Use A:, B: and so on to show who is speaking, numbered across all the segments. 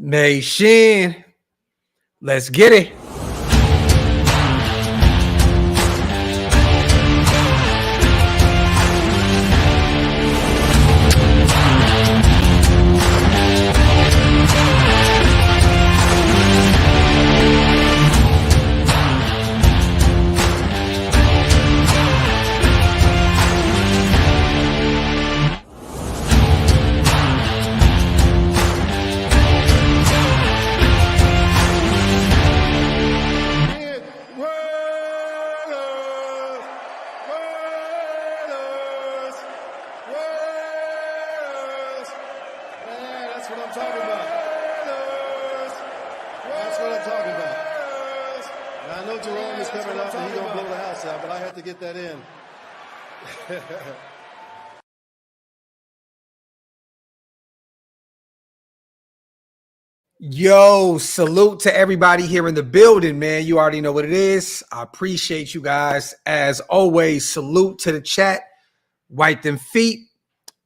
A: Nation, let's get it. Yo, salute to everybody here in the building, man. You already know what it is. I appreciate you guys. As always, salute to the chat. Wipe them feet,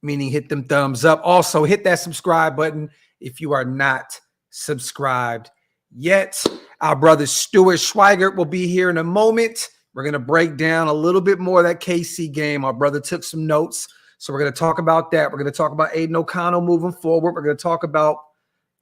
A: meaning hit them thumbs up. Also, hit that subscribe button if you are not subscribed yet. Our brother Stuart Schweigert will be here in a moment. We're going to break down a little bit more of that KC game. Our brother took some notes, so we're going to talk about that. We're going to talk about Aidan O'Connell moving forward. We're going to talk about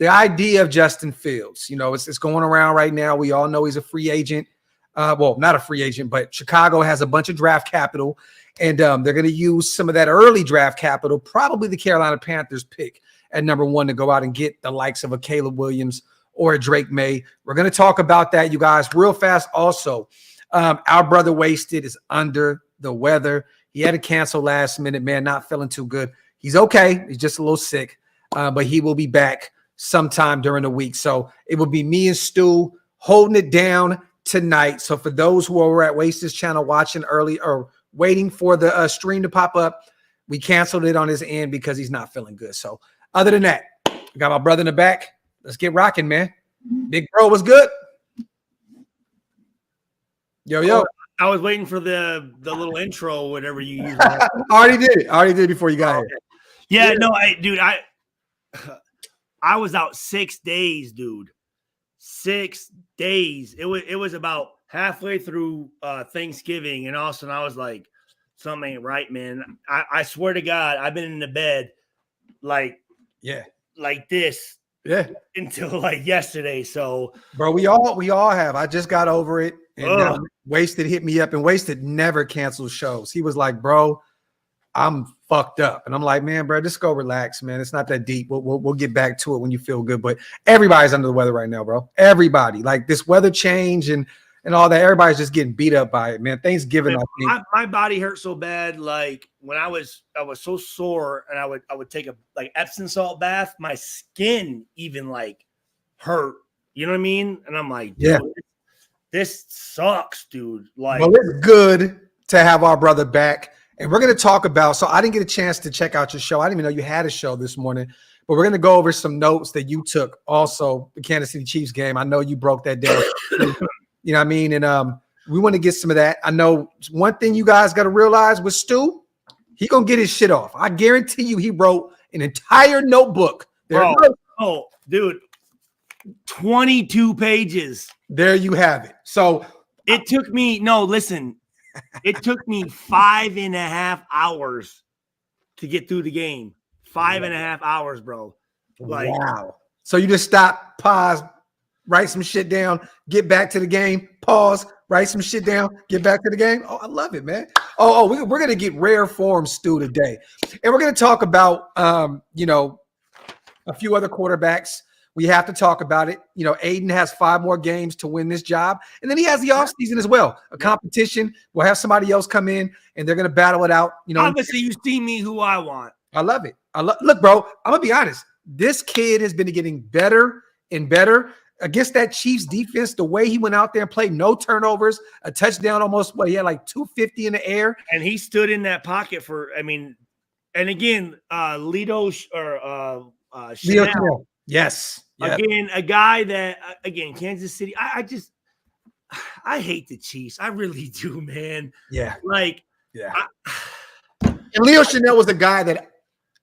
A: the idea of Justin Fields. You know, it's going around right now. We all know he's a free agent. Well, not a free agent, but Chicago has a bunch of draft capital, and they're going to use some of that early draft capital, probably the Carolina Panthers pick at number 1 to go out and get the likes of a Caleb Williams or a Drake May. We're going to talk about that, you guys, real fast. Also, our brother Wasted is under the weather. He had to cancel last minute, man, not feeling too good. He's okay. He's just a little sick, but he will be back sometime during the week. So it will be me and Stu holding it down tonight. So for those who are at Wasted's channel watching early or waiting for the stream to pop up, we canceled it on his end because he's not feeling good. So other than that, I got my brother in the back. Let's get rocking, man. Big bro, what's good? Yo.
B: I was waiting for the little intro, whatever you use.
A: I already did it before you got here.
B: Yeah, no, I was out 6 days, dude. 6 days. It was about halfway through Thanksgiving, and all of a sudden I was like, something ain't right, man. I swear to God, I've been in the bed like this.
A: Yeah.
B: Until like yesterday. So
A: bro, we all have. I just got over it. And Wasted hit me up, and Wasted never cancels shows. He was like, bro, I'm fucked up. And I'm like, man, bro, just go relax, man. It's not that deep. We'll get back to it when you feel good. But everybody's under the weather right now, bro. Everybody. Like this weather change and all that. Everybody's just getting beat up by it, man. Thanksgiving,
B: man,
A: I think.
B: My body hurt so bad. Like when I was so sore, and I would take a like Epsom salt bath. My skin even like hurt. You know what I mean? And I'm like, yeah, this sucks, dude. Like,
A: well, it's good to have our brother back. And we're going to talk about, so I didn't get a chance to check out your show. I didn't even know you had a show this morning, but we're going to go over some notes that you took. Also, the Kansas City Chiefs game. I know you broke that down. You know what I mean? And we want to get some of that. I know one thing you guys got to realize with Stu, he going to get his shit off. I guarantee you he wrote an entire notebook.
B: Oh, dude, 22 pages.
A: There you have it. So
B: it took me, it took me 5.5 hours to get through the game. 5.5 hours, bro. Like,
A: wow. So you just stop, pause, write some shit down, get back to the game, pause, write some shit down, get back to the game. Oh, I love it, man. We're going to get rare form Stu today. And we're going to talk about, a few other quarterbacks. We have to talk about it. You know, Aidan has 5 more games to win this job. And then he has the offseason as well, a competition. We'll have somebody else come in, and they're going to battle it out. You know,
B: obviously you see me who I want.
A: I love it. Look, bro, I'm going to be honest. This kid has been getting better and better against that Chiefs defense. The way he went out there and played, no turnovers, a touchdown almost, he had like 250 in the air.
B: And he stood in that pocket for, and again, Leo Chanel.
A: Yes.
B: Again, a guy that, Kansas City, I hate the Chiefs. I really do, man.
A: Yeah.
B: Like,
A: yeah. And Leo Chanel was the guy that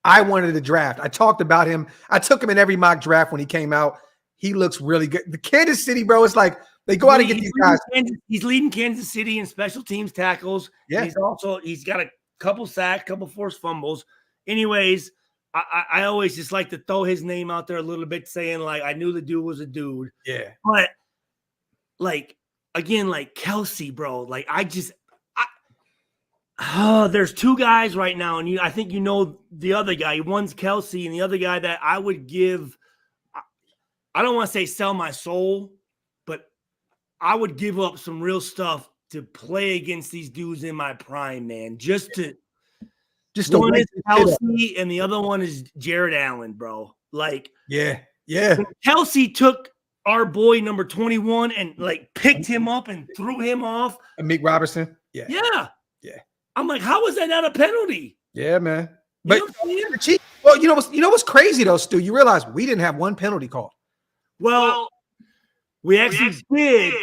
A: I wanted to draft. I talked about him. I took him in every mock draft when he came out. He looks really good. The Kansas City, bro, it's like they go out and get these guys.
B: He's leading Kansas City in special teams tackles.
A: Yeah.
B: He's got a couple sacks, couple forced fumbles. Anyways, I always just like to throw his name out there a little bit, saying like I knew the dude was a dude.
A: Yeah.
B: But like again, like Kelsey, bro, like there's two guys right now, and I think you know the other guy. One's Kelsey, and the other guy that I would give. I don't want to say sell my soul, but I would give up some real stuff to play against these dudes in my prime, man. Just one is Kelsey, and the other one is Jared Allen, bro. Like,
A: yeah.
B: Kelsey took our boy number 21 and like picked him up and threw him off.
A: Amik Robertson. Yeah.
B: I'm like, how was that not a penalty?
A: Yeah, man. But
B: you know
A: well, you know what's crazy though, Stu? You realize we didn't have one penalty call.
B: Well, we actually did.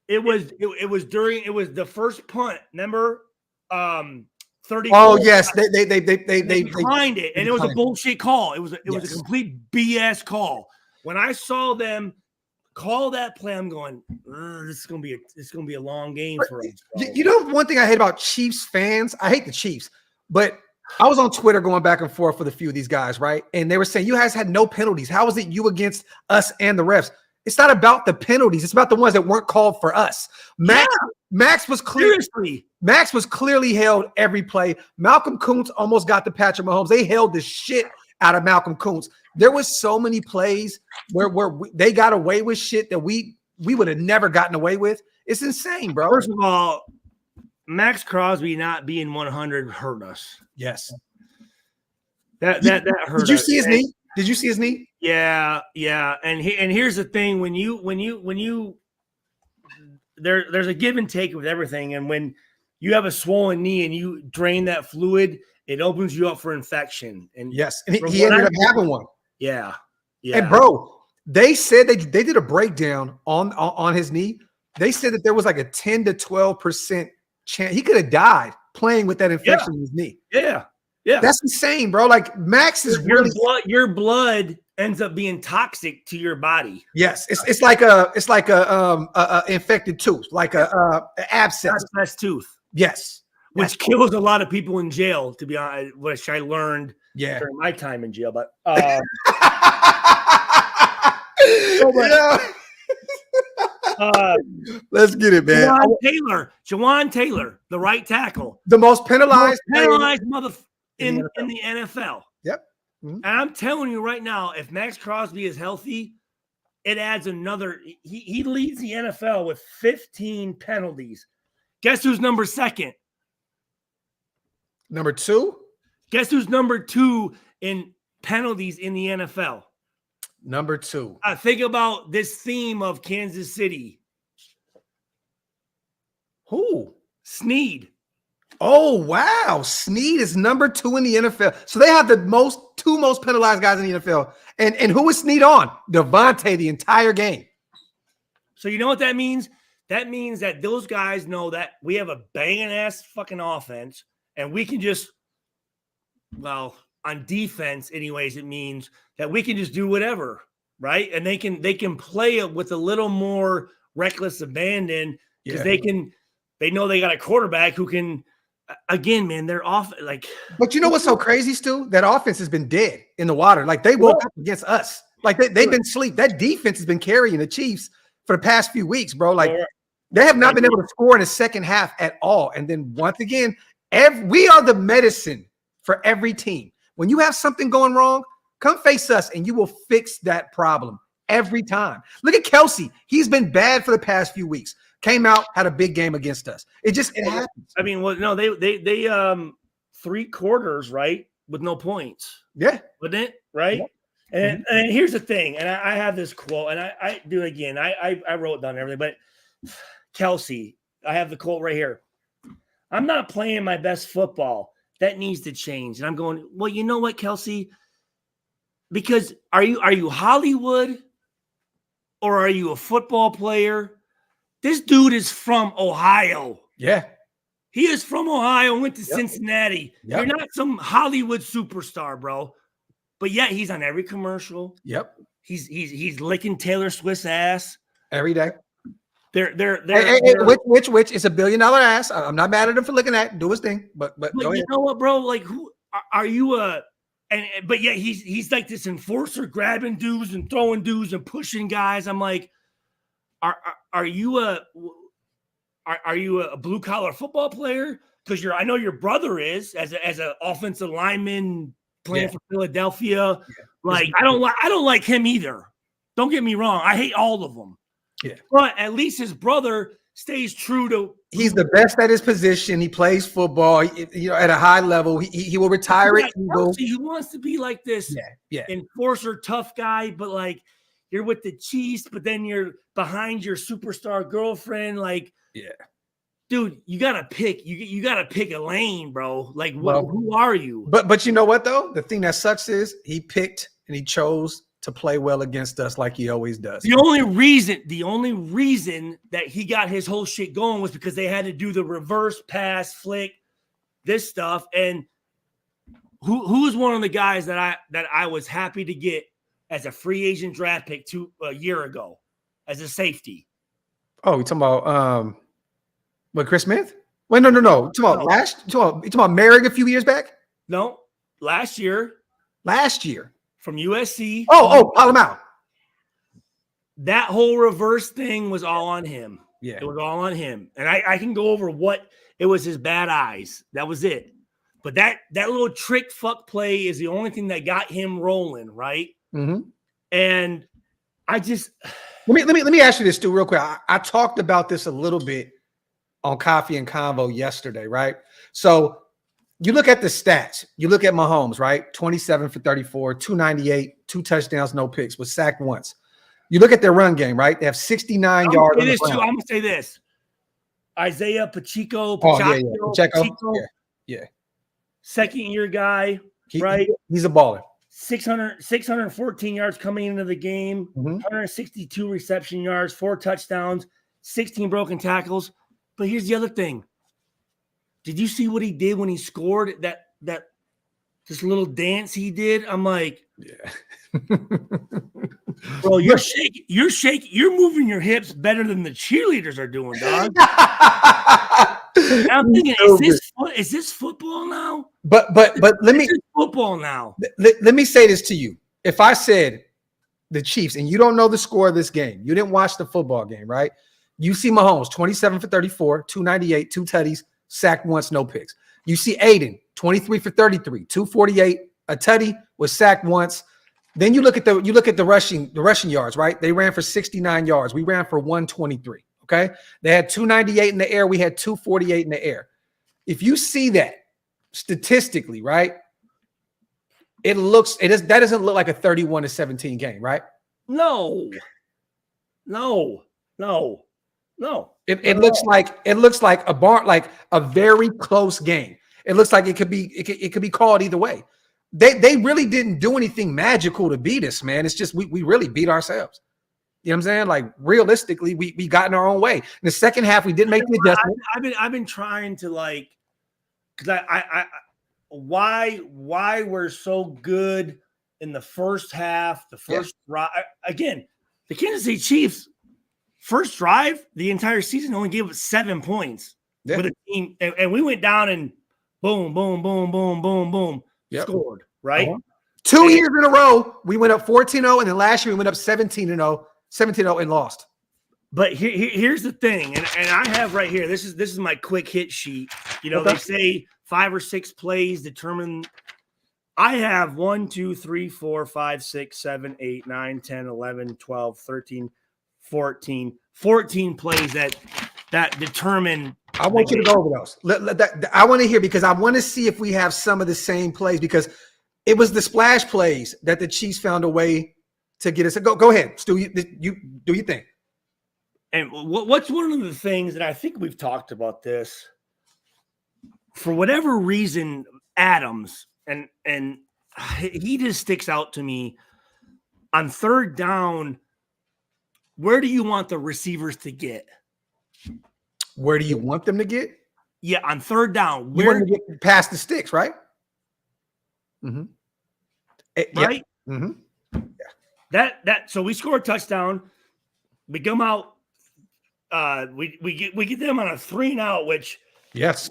B: It was the first punt. Remember, 30.
A: Oh yes, they
B: behind it, and it was a bullshit call. It was a complete BS call. When I saw them call that play, I'm going, this is gonna be a long game for us. Bro.
A: You know, one thing I hate about Chiefs fans, I hate the Chiefs, but I was on Twitter going back and forth with a few of these guys, right? And they were saying, you guys had no penalties. How is it you against us and the refs? It's not about the penalties. It's about the ones that weren't called for us. Max was clearly held every play. Malcolm Kuntz almost got to Patrick Mahomes. They held the shit out of Malcolm Kuntz. There was so many plays where they got away with shit that we would have never gotten away with. It's insane, bro.
B: First of all, Max Crosby not being 100 hurt us.
A: Yes.
B: That hurt.
A: Did you see his knee? Did you see his knee?
B: Yeah. And here's the thing: when you there's a give and take with everything, and when you have a swollen knee and you drain that fluid, it opens you up for infection. And
A: yes, and he ended up having one.
B: Yeah.
A: And bro, they said they did a breakdown on his knee. They said that there was like a 10 to 12% chance he could have died playing with that infection in his knee.
B: Yeah.
A: That's insane, bro. Like Max is
B: your blood ends up being toxic to your body.
A: Yes, it's like a infected tooth, like a abscess.
B: Abscess tooth.
A: Yes,
B: which kills a lot of people in jail. To be honest, which I learned during my time in jail. But
A: let's get it, man.
B: Jawan Taylor, the right tackle,
A: the most penalized
B: mother in the NFL.
A: Yep.
B: Mm-hmm. And I'm telling you right now, if Max Crosby is healthy, it adds another. He leads the NFL with 15 penalties. Guess who's number second?
A: Number two?
B: Guess who's number two in penalties in the NFL?
A: Number two.
B: Think about this theme of Kansas City.
A: Who?
B: Snead.
A: Oh, wow. Snead is number two in the NFL. So they have the two most penalized guys in the NFL. And who is Snead on? Devontae the entire game.
B: So you know what that means? That means that those guys know that we have a banging ass fucking offense, and we can just, well, on defense, anyways, it means that we can just do whatever, right? And they can play it with a little more reckless abandon because they know they got a quarterback who can. Again, man, they're off. Like,
A: but you know what's so crazy, Stu? That offense has been dead in the water. Like they woke up against us. Like they've been asleep. That defense has been carrying the Chiefs for the past few weeks, bro. Like they have not been able to score in the second half at all. And then once again, we are the medicine for every team. When you have something going wrong, come face us, and you will fix that problem every time. Look at Kelsey. He's been bad for the past few weeks. Came out, had a big game against us. It happens.
B: I mean, well, no, they 3 quarters, right, with no points.
A: Yeah.
B: Wasn't it? Right? Yeah. And here's the thing, and I have this quote, and I do it again. I wrote down everything, but Kelsey, I have the quote right here. I'm not playing my best football. That needs to change. And I'm going, well, you know what, Kelsey? Because are you Hollywood or are you a football player? This dude is from Ohio.
A: Yeah.
B: He is from Ohio, went to Cincinnati.
A: Yep.
B: You're not some Hollywood superstar, bro. But yet he's on every commercial.
A: Yep.
B: He's licking Taylor Swift's ass
A: every day.
B: They're
A: which is $1 billion ass. I'm not mad at him for looking at do his thing, but
B: you know what, bro? Like, who are you? But yet he's like this enforcer, grabbing dudes and throwing dudes and pushing guys. I'm like, are you a blue collar football player? Because I know your brother is as an offensive lineman playing for Philadelphia. Yeah. Like, I don't like him either. Don't get me wrong. I hate all of them.
A: Yeah.
B: But at least his brother stays true to.
A: He's the best at his position. He plays football, at a high level. He will retire at Eagle.
B: He wants to be like this enforcer, tough guy, but like you're with the Chiefs, but then you're behind your superstar girlfriend. Like, dude, you gotta pick. You gotta pick a lane, bro. Like, who are you?
A: But you know what though? The thing that sucks is he picked and he chose to play well against us like he always does.
B: The only reason that he got his whole shit going was because they had to do the reverse pass flick, this stuff. And who's one of the guys that I was happy to get as a free agent draft pick a year ago as a safety?
A: Oh, you talking about Chris Smith? Wait, no. You talking about Merrick a few years back?
B: No, last year. From USC.
A: Oh, call him out.
B: That whole reverse thing was all on him.
A: Yeah.
B: It was all on him. And I can go over what it was, his bad eyes. That was it. But that little trick fuck play is the only thing that got him rolling, right?
A: Mm-hmm.
B: And I just
A: let me ask you this, Stu, real quick. I talked about this a little bit on Coffee and Convo yesterday, right? So you look at the stats. You look at Mahomes, right? 27 for 34, 298, 2 touchdowns, no picks, was sacked once. You look at their run game, right? They have 69 yards.
B: I'm going to say this. Isaiah Pacheco.
A: Yeah.
B: Second-year guy, right?
A: He's a baller.
B: 614 yards coming into the game, 162 reception yards, 4 touchdowns, 16 broken tackles. But here's the other thing. Did you see what he did when he scored that this little dance he did? I'm like, bro, you're shaking, you're moving your hips better than the cheerleaders are doing, dog. I'm thinking, is this football now?
A: But let me
B: football now.
A: Let me say this to you. If I said the Chiefs and you don't know the score of this game, you didn't watch the football game, right? You see Mahomes 27 for 34, 298, 2 tutties. Sacked once, no picks. You see Aidan, 23 for 33, 248, a tutty, was sacked once. Then you look at the rushing yards, right? They ran for 69 yards. We ran for 123. Okay. They had 298 in the air. We had 248 in the air. If you see that statistically, right? That doesn't look like a 31-17 game, right?
B: No.
A: It looks like a very close game. It looks like it could be called either way. They really didn't do anything magical to beat us, man. It's just we really beat ourselves. You know what I'm saying? Like, realistically, we got in our own way. In the second half, we didn't make the adjustment.
B: I've been trying to, like, because why we're so good in the first half, the first drive. Again, the Kansas City Chiefs. First drive, the entire season only gave us 7 points with a team, and we went down and boom, scored, right?
A: 2 years in a row, we went up 14-0, and then last year we went up 17-0 and lost.
B: But here's the thing, and I have right here, this is my quick hit sheet. You know, they say 5 or 6 plays determine. I have 1, 2, 3, 4, 5, 6, 7, 8, 9, 10, 11, 12, 13, 14 plays that determine.
A: I want you to go over those. I want to hear, because I want to see if we have some of the same plays, because it was the splash plays that the Chiefs found a way to get us. Go ahead, Stu. You do your thing.
B: And what's one of the things that I think we've talked about this, for whatever reason, Adams and he just sticks out to me on third down. Where do you want the receivers to get?
A: Where do you want them to get?
B: Yeah, on third down.
A: You want to get past the sticks, right? Mm-hmm.
B: Right?
A: Yeah. Mm-hmm. Yeah.
B: So we score a touchdown. We come out. We get them on a 3-and-out, which
A: yes,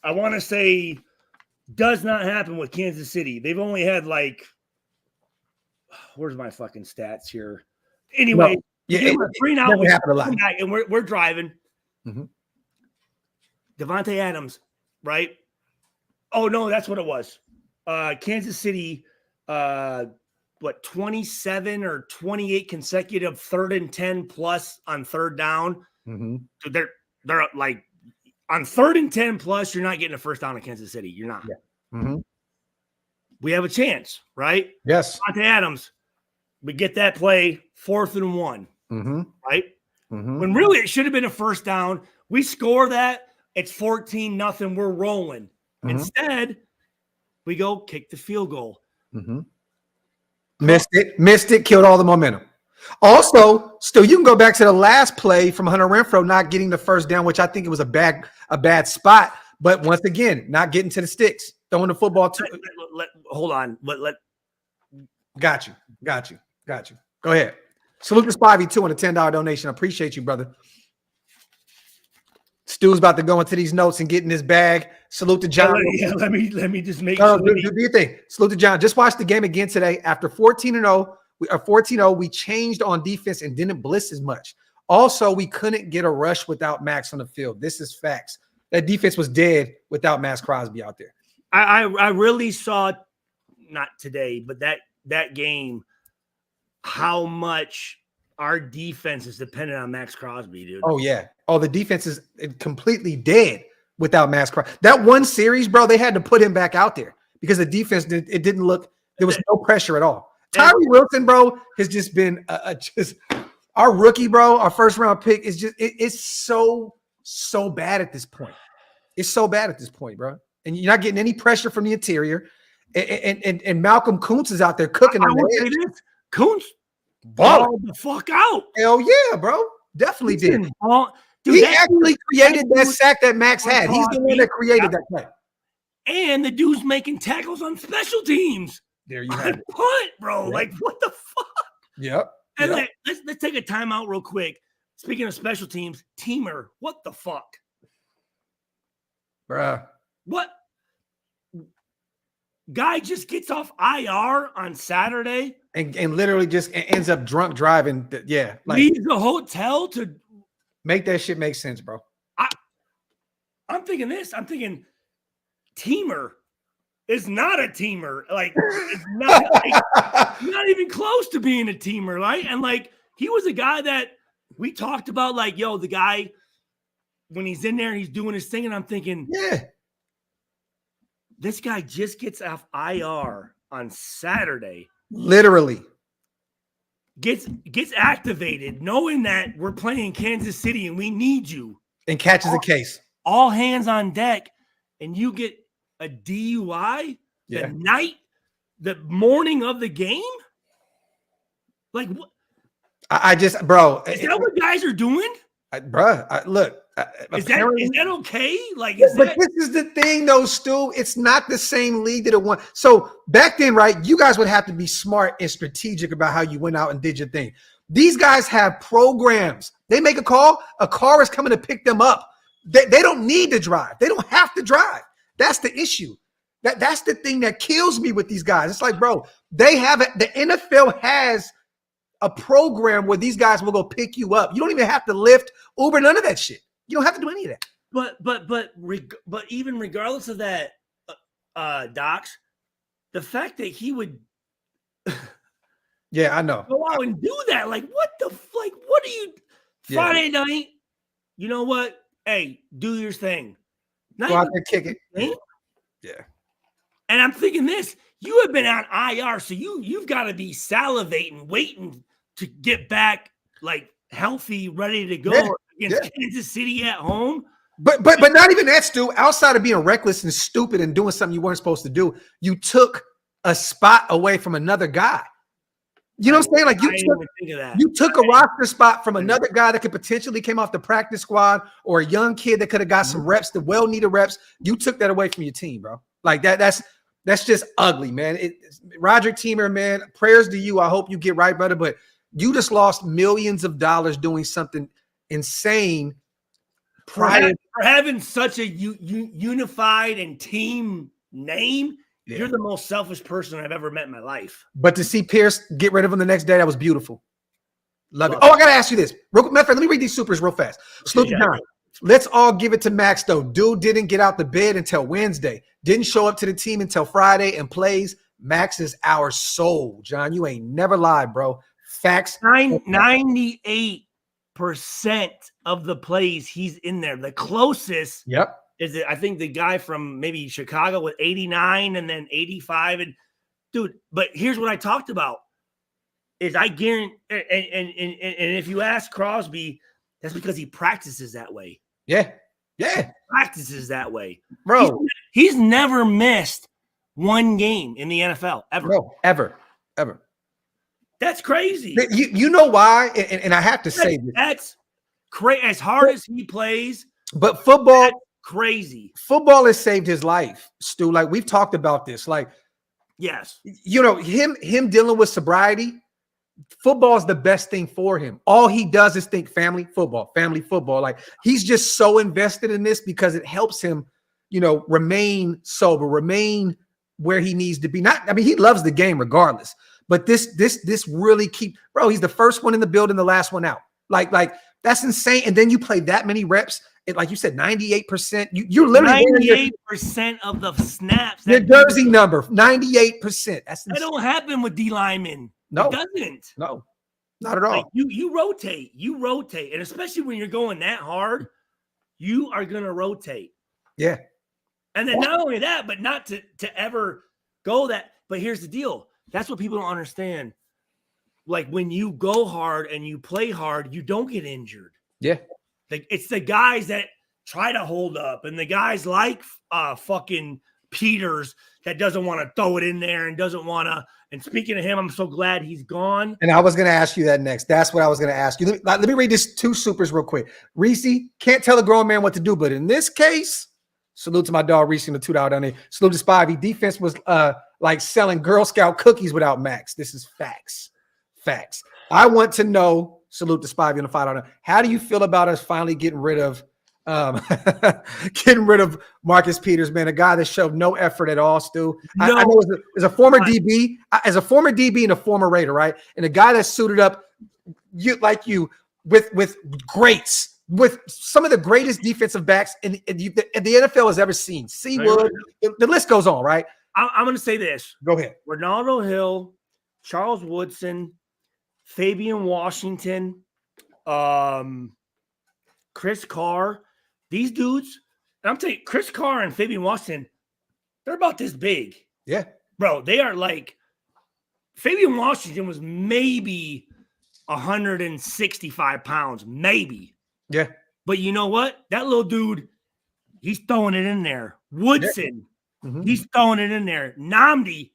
B: I want to say does not happen with Kansas City. They've only had like, where's my fucking stats here? Anyway,
A: no.
B: Yeah, 3-and-out.
A: Never happened a lot.
B: And we're driving.
A: Mm-hmm.
B: Devontae Adams, right? Oh no, that's what it was. Kansas City, 27 or 28 consecutive 3rd and 10 plus on third down.
A: Mm-hmm.
B: So they're like on 3rd and 10 plus, you're not getting a first down in Kansas City. You're not.
A: Yeah. Mm-hmm.
B: We have a chance, right?
A: Yes.
B: Devontae Adams, we get that play 4th and 1,
A: mm-hmm.
B: right?
A: Mm-hmm.
B: When really it should have been a first down. We score that. It's 14-0. We're rolling. Mm-hmm. Instead, we go kick the field goal.
A: Mm-hmm. Missed it, killed all the momentum. Also, still, you can go back to the last play from Hunter Renfrow not getting the first down, which I think it was a bad spot. But once again, not getting to the sticks, throwing the football to.
B: Hold on.
A: Got you. Go ahead. Salute to Spivey too on a $10 donation. I appreciate you, brother. Stu's about to go into these notes and get in his bag. Salute to John.
B: Let me just make
A: sure. Do your thing. Salute to John. Just watched the game again today. After 14-0, we changed on defense and didn't blitz as much. Also, we couldn't get a rush without Max on the field. This is facts. That defense was dead without Max Crosby out there.
B: I really saw, not today, but that game, how much our defense is dependent on Max Crosby, dude.
A: Oh, yeah. Oh, the defense is completely dead without Max Crosby. That one series, bro, they had to put him back out there because the defense, it didn't look, there was no pressure at all. Tyree Wilson, bro, has just been just our rookie, bro, our first round pick is just, it's so bad at this point. It's so bad at this point, bro. And you're not getting any pressure from the interior. And Malcolm Kuntz is out there cooking.
B: I would say this. Kuntz balled the fuck out.
A: Hell yeah, bro. Definitely did.
B: Dude,
A: he actually created that sack that Max had. He's the one that created that play.
B: And the dude's making tackles on special teams.
A: There you have it.
B: Punt, bro. Yep. Like, what the fuck?
A: Yep.
B: And let's take a timeout real quick. Speaking of special teams, Teamer, what the fuck?
A: Bruh.
B: What? Guy just gets off IR on Saturday.
A: And literally just ends up drunk driving. Yeah.
B: Like, leaves the hotel to
A: make that shit make sense, bro.
B: I'm thinking this. I'm thinking Teamer is not a teamer. Like, it's not, not even close to being a teamer, right? And like, he was a guy that we talked about, like, yo, the guy, when he's in there, he's doing his thing. And I'm thinking,
A: yeah,
B: this guy just gets off IR on Saturday.
A: Literally.
B: Gets activated, knowing that we're playing Kansas City and we need you.
A: And catches a case.
B: All hands on deck. And you get a DUI the morning of the game? Like, what?
A: I just, bro.
B: Is that what guys are doing?
A: Look.
B: Is that okay? Like,
A: but this is the thing, though, Stu. It's not the same league that it won. So back then, right, you guys would have to be smart and strategic about how you went out and did your thing. These guys have programs. They make a call. A car is coming to pick them up. They don't need to drive. They don't have to drive. That's the issue. That's the thing that kills me with these guys. It's like, bro, the NFL has a program where these guys will go pick you up. You don't even have to Lyft, Uber, none of that shit. You don't have to do any of that.
B: But even regardless of that, Docs, the fact that he would
A: yeah, I know.
B: Go out and do that. Like, what are you Friday night? You know what? Hey, do your thing.
A: Go out there, kick it. Yeah.
B: And I'm thinking this, you have been on IR, so you've got to be salivating, waiting to get back like healthy, ready to go against Kansas City at home.
A: But not even that, Stu. Outside of being reckless and stupid and doing something you weren't supposed to do, you took a spot away from another guy. You know what I'm saying? Like
B: I didn't even think of that.
A: you took a roster spot from another guy that could potentially came off the practice squad or a young kid that could have got some reps, the well-needed reps. You took that away from your team, bro. Like that's just ugly, man. Roderick Teamer, man, prayers to you. I hope you get right, brother. But you just lost millions of dollars doing something insane.
B: For having such a unified and team name, you're the most selfish person I've ever met in my life.
A: But to see Pierce get rid of him the next day, that was beautiful. Love it. Oh, I got to ask you this. Matter of fact, let me read these supers real fast. Let's all give it to Max, though. Dude didn't get out the bed until Wednesday. Didn't show up to the team until Friday and plays. Max is our soul, John. You ain't never lied, bro. Facts.
B: 98% of the plays he's in there. The closest is I think the guy from maybe Chicago with 89 and then 85. And dude, but here's what I talked about is I guarantee and if you ask Crosby, that's because he practices that way.
A: Yeah.
B: Practices that way.
A: Bro.
B: He's never missed one game in the NFL ever.
A: Bro, ever.
B: That's crazy.
A: You know why? And I have to say this.
B: That's crazy. As hard as he plays,
A: but football
B: crazy.
A: Football has saved his life, Stu. Like we've talked about this. Like,
B: yes,
A: you know, him dealing with sobriety. Football is the best thing for him. All he does is think family football. Like he's just so invested in this because it helps him, you know, remain sober, remain where he needs to be. He loves the game regardless. But this really bro, he's the first one in the building, the last one out. Like that's insane. And then you play that many reps. Like you said, 98%. You're literally
B: 98% of the snaps.
A: Your jersey number, 98%. That's insane.
B: That don't happen with D linemen.
A: No,
B: it doesn't.
A: No, not at all.
B: Like you rotate, and especially when you're going that hard, you are gonna rotate.
A: Yeah.
B: And then not only that, but not to ever go that. But here's the deal. That's what people don't understand. Like when you go hard and you play hard, you don't get injured.
A: Yeah.
B: Like it's the guys that try to hold up and the guys like fucking Peters that doesn't want to throw it in there and doesn't want to. And speaking of him, I'm so glad he's gone.
A: And I was going to ask you that next. That's what I was going to ask you. Let me read these two supers real quick. Reese, can't tell a grown man what to do, but in this case, salute to my dog Reese in the $2 down there. Salute to Spivey. Defense was like selling Girl Scout cookies without Max. This is facts. I want to know, salute to Spivey in the $5. How do you feel about us finally getting rid of Marcus Peters, man, a guy that showed no effort at all, Stu? I know as a former DB and a former Raider, right? And a guy that suited up with greats, with some of the greatest defensive backs the NFL has ever seen. Seawood, the list goes on, right?
B: I'm going to say this.
A: Go ahead.
B: Ronaldo Hill, Charles Woodson, Fabian Washington, Chris Carr. These dudes, and I'm telling you, Chris Carr and Fabian Washington, they're about this big.
A: Yeah.
B: Bro, they are like, Fabian Washington was maybe 165 pounds, maybe.
A: Yeah.
B: But you know what? That little dude, he's throwing it in there. Woodson, he's throwing it in there. Namdi,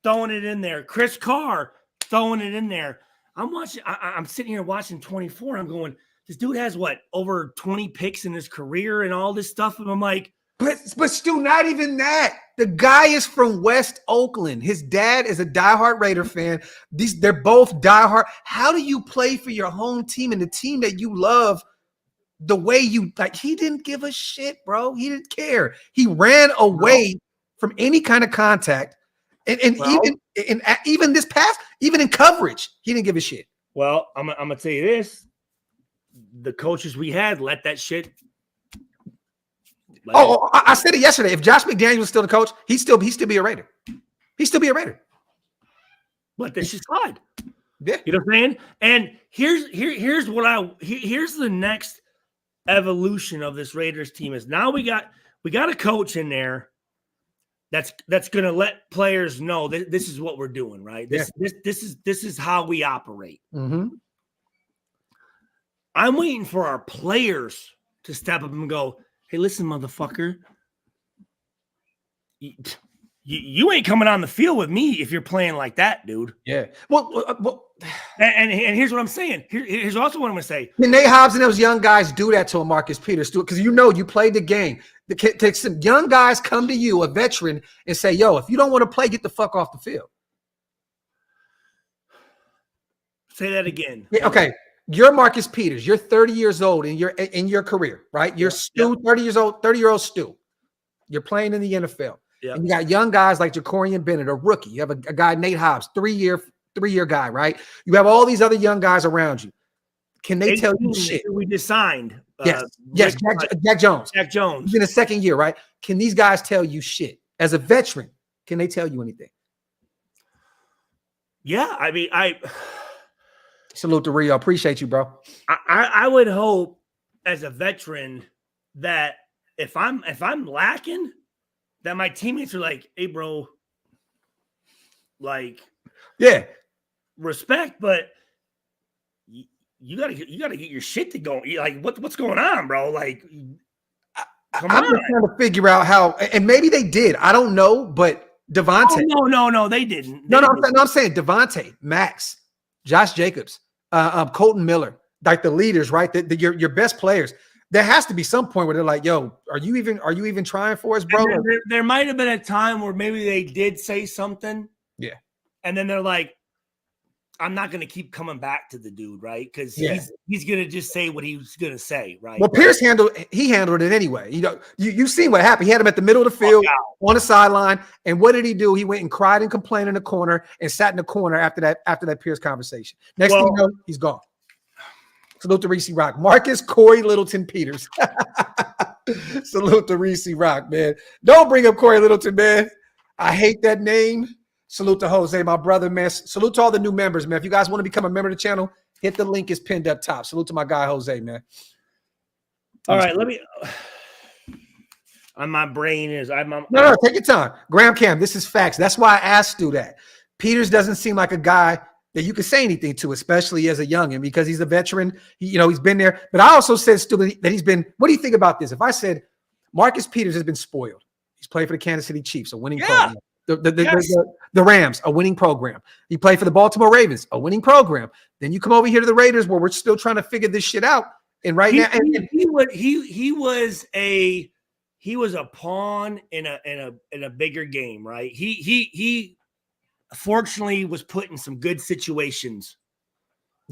B: throwing it in there. Chris Carr, throwing it in there. I'm sitting here watching 24. I'm going, this dude has over 20 picks in his career and all this stuff. And I'm like,
A: but Stu, not even that. The guy is from West Oakland. His dad is a diehard Raider fan. They're both diehard. How do you play for your home team and the team that you love the way you like? He didn't give a shit, bro. He didn't care. He ran away from any kind of contact. And even this pass, even in coverage, he didn't give a shit.
B: Well, I'm gonna tell you this. The coaches we had let that shit.
A: I said it yesterday. If Josh McDaniels was still the coach, he'd still be a Raider. He'd still be a Raider.
B: But this is slide.
A: Yeah.
B: You know what I'm saying? And here's the next evolution of this Raiders team is now we got a coach in there that's gonna let players know that this is what we're doing, right? This is how we operate.
A: Mm-hmm.
B: I'm waiting for our players to step up and go, hey, listen, motherfucker. you ain't coming on the field with me if you're playing like that, dude.
A: Yeah. Well,
B: and here's what I'm saying. Here's also what I'm going to say.
A: Can Nate Hobbs and those young guys do that to a Marcus Peters? Because you played the game. Can some young guys come to you, a veteran, and say, yo, if you don't want to play, get the fuck off the field?
B: Say that again.
A: Yeah, okay. You're Marcus Peters. You're 30 years old in your career, right? You're Stu, 30-year-old Stu. You're playing in the NFL.
B: Yep.
A: And you got young guys like Jacorian Bennett, a rookie. You have a guy, Nate Hobbs, three-year guy, right? You have all these other young guys around you. Can they tell you shit?
B: We just signed.
A: Yes. Jack Jones.
B: Jack Jones.
A: He's in his second year, right? Can these guys tell you shit? As a veteran, can they tell you anything?
B: Yeah, I mean,
A: Salute to Rio. Appreciate you, bro.
B: I would hope as a veteran that if I'm lacking, that my teammates are like, hey, bro, like,
A: yeah,
B: respect, but you gotta get your shit to go. Like, what's going on, bro? Like, come on.
A: I'm just trying to figure out how, and maybe they did. I don't know, but Devontae.
B: Oh, no, they didn't.
A: I'm saying Devontae, Max, Josh Jacobs, Colton Miller, like the leaders, right? Your best players. There has to be some point where they're like, "Yo, are you even trying for us, bro?"
B: There might have been a time where maybe they did say something,
A: yeah,
B: and then they're like, "I'm not going to keep coming back to the dude, right? Because he's going to just say what he was going to say, right?"
A: Well, Pierce handled it anyway. You know, you've seen what happened. He had him at the middle of the field on the sideline, and what did he do? He went and cried and complained in the corner and sat in the corner after that Pierce conversation. Next thing you know, he's gone. Salute to Reese Rock. Marcus Corey Littleton Peters. Salute to Reese Rock, man. Don't bring up Corey Littleton, man. I hate that name. Salute to Jose, my brother, man. Salute to all the new members, man. If you guys want to become a member of the channel, hit the link is pinned up top. Salute to my guy, Jose, man.
B: All right, let me. My brain is.
A: No, take your time. Graham Cam, this is facts. That's why I asked you that. Peters doesn't seem like a guy that you can say anything to, especially as a youngin, because he's a veteran. He's been there. But I also said, Stu, that he's been. What do you think about this? If I said Marcus Peters has been spoiled, he's played for the Kansas City Chiefs, a winning program. The Rams, a winning program. He played for the Baltimore Ravens, a winning program. Then you come over here to the Raiders, where we're still trying to figure this shit out. And right now,
B: he was a pawn in a bigger game, right? He fortunately was put in some good situations,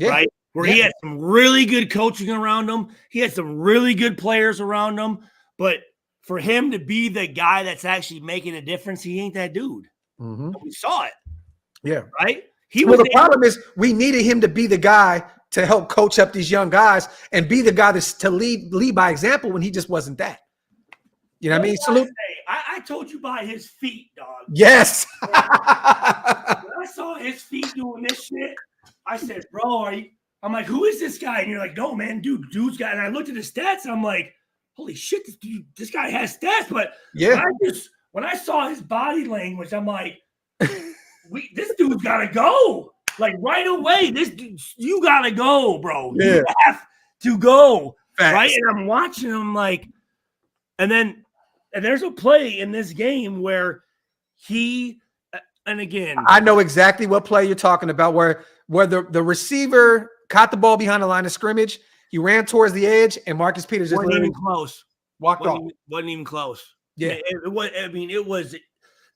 B: right? Where he had some really good coaching around him. He had some really good players around him. But for him to be the guy that's actually making a difference, he ain't that dude.
A: Mm-hmm.
B: We saw it.
A: Yeah.
B: Right?
A: The problem is we needed him to be the guy to help coach up these young guys and be the guy to lead by example when he just wasn't that. You know what I mean? Salute.
B: I told you by his feet, dog.
A: Yes.
B: When I saw his feet doing this shit, I said, bro, I'm like, who is this guy? And you're like, no, man, dude's got, and I looked at his stats, and I'm like, holy shit, this guy has stats. But when I saw his body language, I'm like, this dude's got to go. Like right away, you got to go, bro. Yeah. You have to go. Facts. Right? And I'm watching him like, and there's a play in this game where and again,
A: I know exactly what play you're talking about, where the receiver caught the ball behind the line of scrimmage. He ran towards the edge, and Marcus Peters just
B: wasn't even close.
A: Walked off.
B: Wasn't even close.
A: Yeah.
B: It was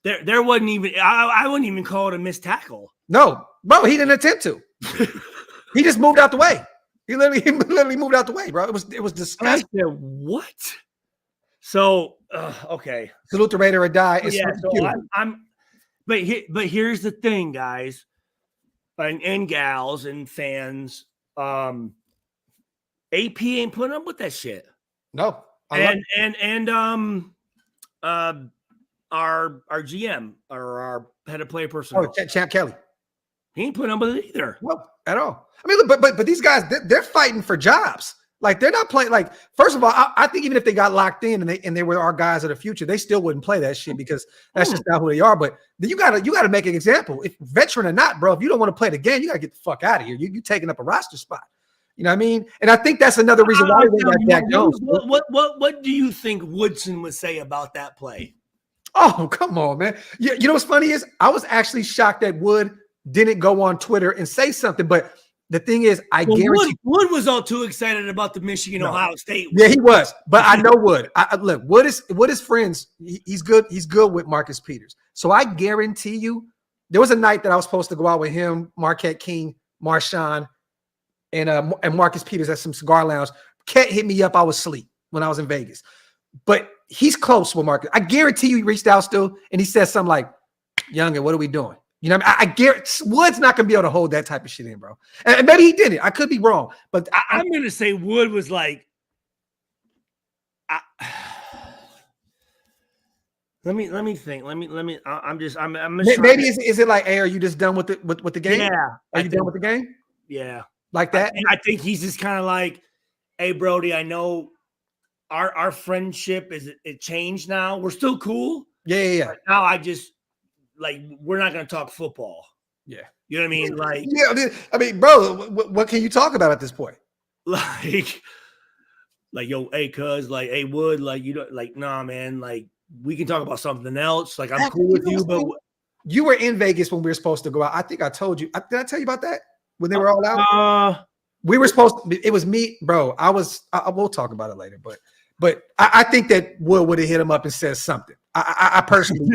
B: there wasn't even, I wouldn't even call it a missed tackle.
A: No, bro, he didn't attempt to. He just moved out the way. He literally moved out the way, bro. It was disgusting.
B: I said, what? So, okay.
A: Salute the Raider or die.
B: But here's the thing, guys, and gals and fans. AP ain't putting up with that shit.
A: No.
B: Our GM or our head of player personnel.
A: Champ Kelly.
B: He ain't putting up with it either.
A: Well, at all. I mean, but these guys, they're fighting for jobs. Like they're not playing. Like first of all, I think even if they got locked in and they were our guys of the future, they still wouldn't play that shit because that's just not who they are. But you gotta make an example. If veteran or not, bro, if you don't want to play the game, you gotta get the fuck out of here. You taking up a roster spot. You know what I mean? And I think that's another reason why they got Jack Jones.
B: What do you think Woodson would say about that play?
A: Oh, come on, man. You know what's funny is I was actually shocked that Wood didn't go on Twitter and say something. But the thing is, I guarantee
B: Wood was all too excited about the Michigan Ohio State.
A: Yeah, he was. But I know Wood. Look, Wood is friends. He's good. He's good with Marcus Peters. So I guarantee you, there was a night that I was supposed to go out with him, Marquette King, Marshawn, and Marcus Peters at some cigar lounge. Ket hit me up. I was asleep when I was in Vegas. But he's close with Marcus. I guarantee you he reached out still, and he said something like, "Youngin, what are we doing?" You know what I mean? I guarantee Wood's not going to be able to hold that type of shit in, bro. And maybe he didn't. I could be wrong. But
B: I'm going to say Wood was like, let me think. I'm just
A: maybe is it like, hey, are you just done with the game?
B: Yeah.
A: Are you done with the game?
B: Yeah.
A: Like that?
B: I think he's just kind of like, hey, Brody, I know our friendship it changed now. We're still cool.
A: Yeah.
B: But now I just like we're not going to talk football.
A: Yeah.
B: You know what I mean? Like,
A: yeah, I mean, bro, what can you talk about at this point?
B: Like, yo, hey, cuz, like, hey, Wood, like, you don't, like, nah, man, like, we can talk about something else. Like, I'm cool with you, but
A: you were in Vegas when we were supposed to go out. I think I told you. Did I tell you about that when they were all out? We were supposed to. It was me, bro. We'll talk about it later, but I think that Wood would have hit him up and said something. I personally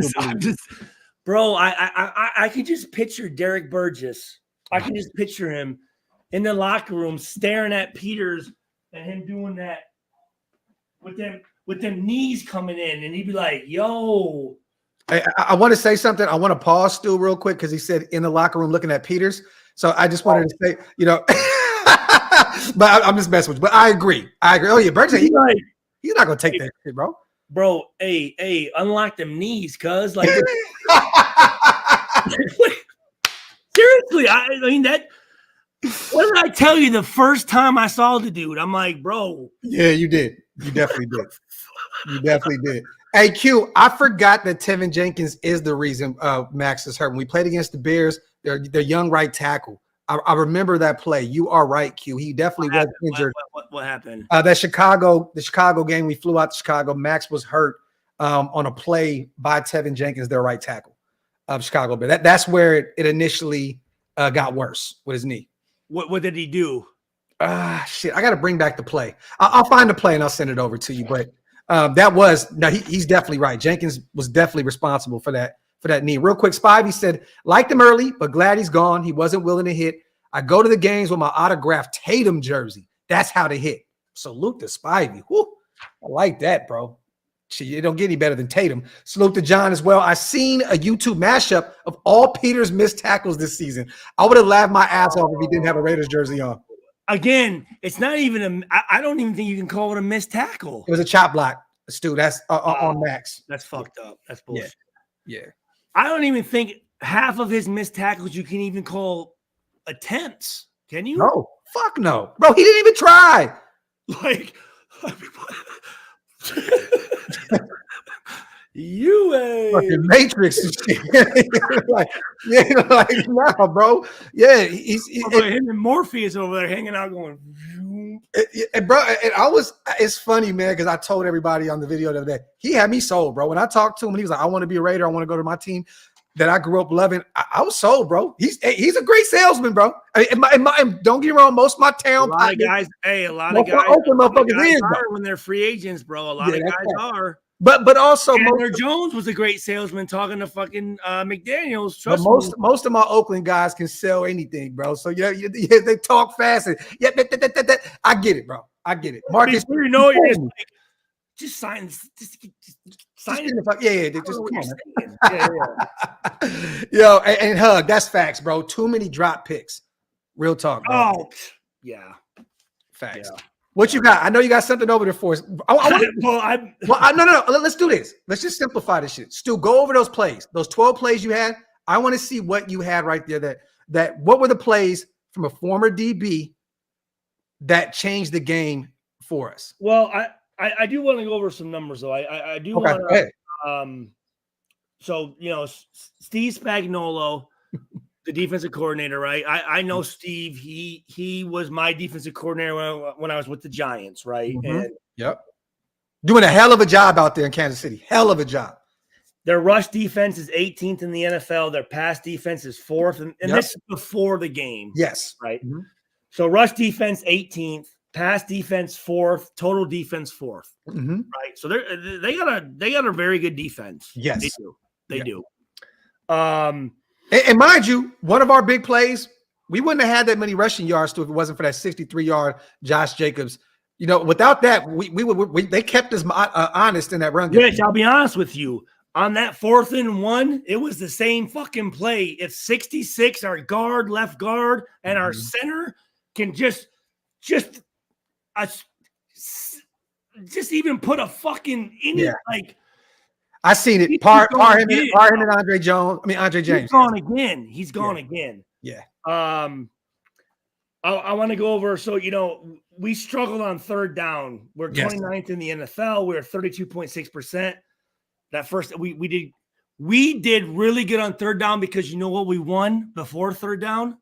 B: bro, I can just picture Derek Burgess. I can just picture him in the locker room staring at Peters and him doing that with them knees coming in, and he'd be like, "Yo."
A: I want to say something. I want to pause still real quick because he said in the locker room looking at Peters. So I just wanted to say, you know, but I'm just messing with you. But I agree. Oh yeah, Burgess, he's not gonna take that shit, bro.
B: Bro, hey, unlock them knees, cuz like seriously, I mean that. What did I tell you the first time I saw the dude? I'm like, bro.
A: Yeah, you did. You definitely did. You definitely did. Hey, Q, I forgot that Tevin Jenkins is the reason Max is hurt. When we played against the Bears, their young right tackle. I remember that play. You are right, Q. He definitely was injured.
B: What happened?
A: The Chicago game, we flew out to Chicago. Max was hurt on a play by Tevin Jenkins, their right tackle of Chicago. But that's where it initially got worse with his knee.
B: What did he do?
A: Shit, I got to bring back the play. I'll find the play and I'll send it over to you. But he's definitely right. Jenkins was definitely responsible for that knee. Real quick, Spivey said, liked him early, but glad he's gone. He wasn't willing to hit. I go to the games with my autographed Tatum jersey. That's how to hit. Salute to Spivey. Whew, I like that, bro. It don't get any better than Tatum. Salute to John as well. I seen a YouTube mashup of all Peters' missed tackles this season. I would have laughed my ass off if he didn't have a Raiders jersey on.
B: Again, it's not even I don't even think you can call it a missed tackle.
A: It was a chop block, Stu. That's on Max.
B: That's fucked up. That's bullshit.
A: Yeah.
B: I don't even think half of his missed tackles you can even call attempts. Can you?
A: No. Fuck no. Bro, he didn't even try.
B: Like, you
A: fucking Matrix and shit. like nah, bro. Yeah,
B: him and Morpheus over there hanging out going.
A: Bro, it's funny, man, because I told everybody on the video the other day, he had me sold, bro. When I talked to him, he was like, I want to be a Raider. I want to go to my team that I grew up loving. I was sold, bro. He's a great salesman, bro. I mean, don't get me wrong, most of my town.
B: A lot of guys are when they're free agents, bro. A lot of guys are.
A: But also,
B: Chandler Jones was a great salesman talking to fucking McDaniels.
A: But most of my Oakland guys can sell anything, bro. So yeah, they talk fast. And, I get it, bro. I get it. Marcus,
B: you know, you're just sign. Just sign it.
A: Yo, and Hug, that's facts, bro. Too many drop picks. Real talk, bro.
B: Oh, yeah.
A: Facts. Yeah. What you got? I know you got something over there for us. No. Let's do this. Let's just simplify this shit. Stu, go over those plays. Those 12 plays you had. I want to see what you had right there. That what were the plays from a former DB that changed the game for us?
B: Well, I do want to go over some numbers though. I do want to. So you know, Steve Spagnuolo, the defensive coordinator, right? I know Steve. He was my defensive coordinator when I was with the Giants, right?
A: Mm-hmm. And doing a hell of a job out there in Kansas City. Hell of a job.
B: Their rush defense is 18th in the NFL. Their pass defense is 4th. And this is before the game.
A: Yes.
B: Right. So rush defense 18th, pass defense 4th, total defense 4th. Right. So they got a very good defense.
A: Yes.
B: They do. They do.
A: And mind you, one of our big plays, we wouldn't have had that many rushing yards if it wasn't for that 63-yard Josh Jacobs. You know, without that, they kept us honest in that run game.
B: Rich, I'll be honest with you. On that 4th and 1, it was the same fucking play. If 66, our guard, left guard, and our center can just even put a fucking like.
A: I seen it. Par him and Andre James.
B: He's gone again. He's gone again.
A: Yeah.
B: I want to go over. So, you know, we struggled on 3rd down. We're 29th in the NFL. We're 32.6%. That first we did really good on 3rd down because you know what we won before 3rd down?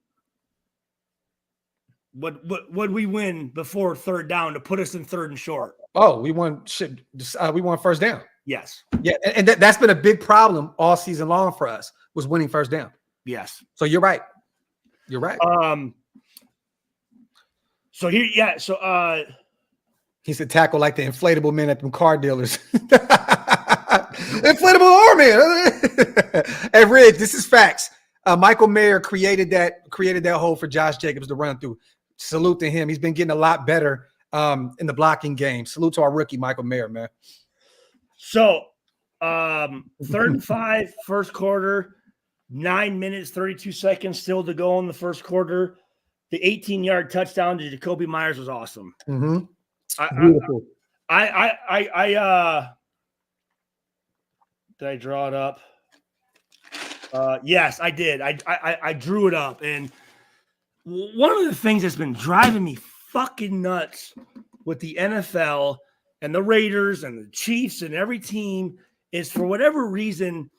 B: What we win before 3rd down to put us in 3rd and short?
A: Oh, we won 1st down.
B: Yes.
A: Yeah, and that's been a big problem all season long for us, was winning 1st down.
B: Yes.
A: So you're right. You're right.
B: So here, so
A: he's a tackle like the inflatable men at them car dealers. Inflatable arm man. Hey, Ridge, this is facts. Michael Mayer created that hole for Josh Jacobs to run through. Salute to him. He's been getting a lot better in the blocking game. Salute to our rookie, Michael Mayer, man.
B: So 3rd and 5, first quarter, 9 minutes, 32 seconds still to go in the first quarter. The 18-yard touchdown to Jacoby Myers was awesome.
A: Beautiful.
B: Did I draw it up? Yes, I did. I drew it up. And one of the things that's been driving me fucking nuts with the NFL and the Raiders and the Chiefs and every team is, for whatever reason,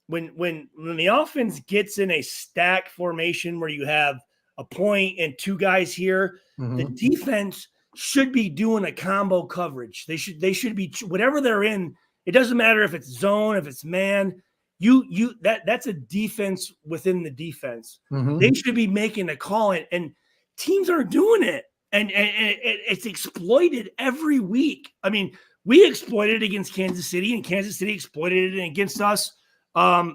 B: when the offense gets in a stack formation where you have a point and 2 guys here, the defense should be doing a combo coverage. They should be, whatever they're in. It doesn't matter if it's zone, if it's man. That's a defense within the defense. They should be making a call, and teams are doing it, and it's exploited every week. I mean, we exploited it against Kansas City, and Kansas City exploited it against us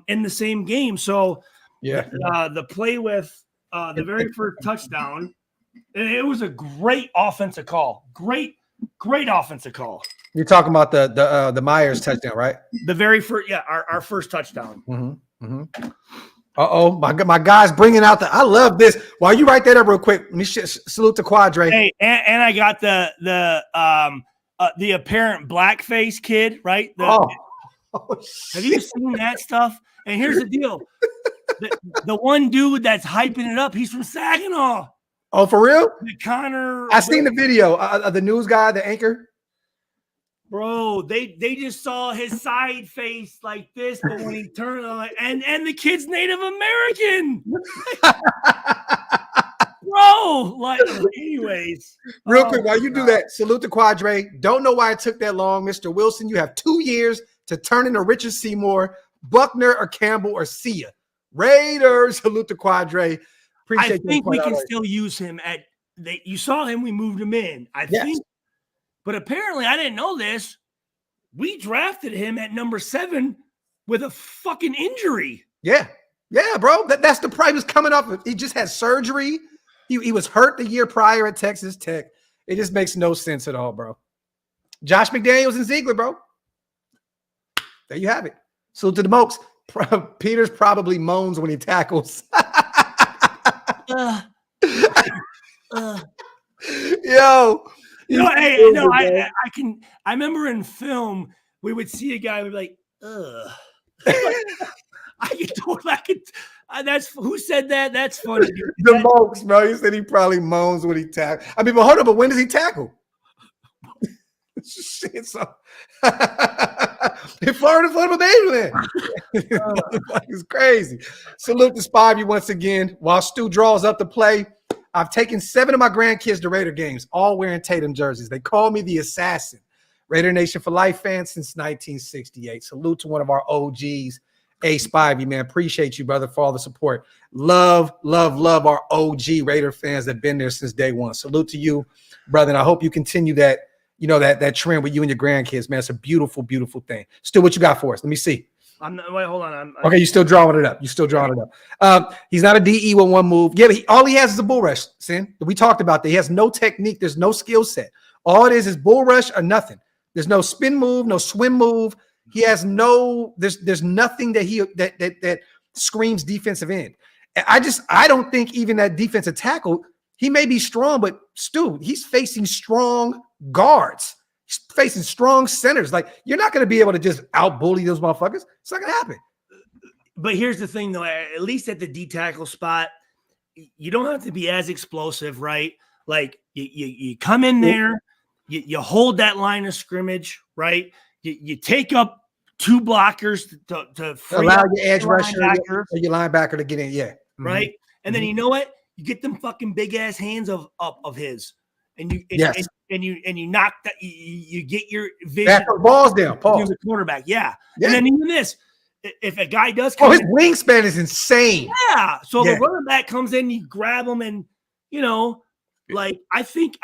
B: in the same game. So the play with the very first touchdown, it was a great offensive call. Great offensive call.
A: You're talking about the Myers touchdown, right?
B: The very first, our first touchdown.
A: My guy's bringing out I love this. While you write that up real quick, let me salute to Quadre.
B: Hey, and I got the apparent blackface kid, right?
A: Have
B: you seen that stuff? And here's the deal: the one dude that's hyping it up, he's from Saginaw.
A: Oh, for real?
B: Connor.
A: I seen the video of the news guy, the anchor.
B: Bro, they just saw his side face like this, but when he turned on, and the kid's Native American. Bro, like, anyways.
A: Real quick, while you do that, salute to Quadre. Don't know why it took that long, Mr. Wilson. You have 2 years to turn into Richard Seymour, Buckner, or Campbell, or Sia. Raiders, salute to Quadre.
B: I think we can still use him you saw him, we moved him in. I think. But apparently, I didn't know this. We drafted him at number 7 with a fucking injury.
A: Yeah, bro. That's the price. He was coming off. He just had surgery. He was hurt the year prior at Texas Tech. It just makes no sense at all, bro. Josh McDaniels and Ziegler, bro. There you have it. Salute to the Mokes. Peters probably moans when he tackles. Yo.
B: I remember in film we would see a guy, we'd be like, ugh. That's who said that? That's funny.
A: The Mokes, bro. He said he probably moans when he tackles. I mean, but hold on, but when does he tackle? Shit, so in Florida baby, man. It's crazy. Salute to Spivey once again. While Stu draws up the play, I've taken 7 of my grandkids to Raider games, all wearing Tatum jerseys. They call me the assassin. Raider Nation for life fans since 1968. Salute to one of our OGs, Ace Spivey, man. Appreciate you, brother, for all the support. Love our OG Raider fans that have been there since day one. Salute to you, brother, and I hope you continue that, that trend with you and your grandkids, man. It's a beautiful, beautiful thing. Still, what you got for us? Let me see.
B: Wait, hold on.
A: Okay, you're still drawing it up. He's not a DE with one move. Yeah, but all he has is a bull rush, Sin. We talked about that. He has no technique. There's no skill set. All it is bull rush or nothing. There's no spin move, no swim move. He has there's nothing that screams defensive end. I don't think even that defensive tackle, he may be strong, but Stu, he's facing strong guards. He's facing strong centers. Like, you're not going to be able to just out-bully those motherfuckers. It's not going to happen.
B: But here's the thing, though. At least at the D tackle spot, you don't have to be as explosive, right? Like, you come in there, you hold that line of scrimmage, right? You take up two blockers to free
A: allow
B: up
A: your edge rusher or your linebacker to get in, yeah.
B: Right? And then you know what? You get them fucking big-ass hands of his. And you knock that, you get your vision.
A: Back the balls down, pause.
B: The quarterback, yeah. And then even this, if a guy does
A: come his wingspan is insane.
B: Yeah. So the running back comes in, you grab him, and like I think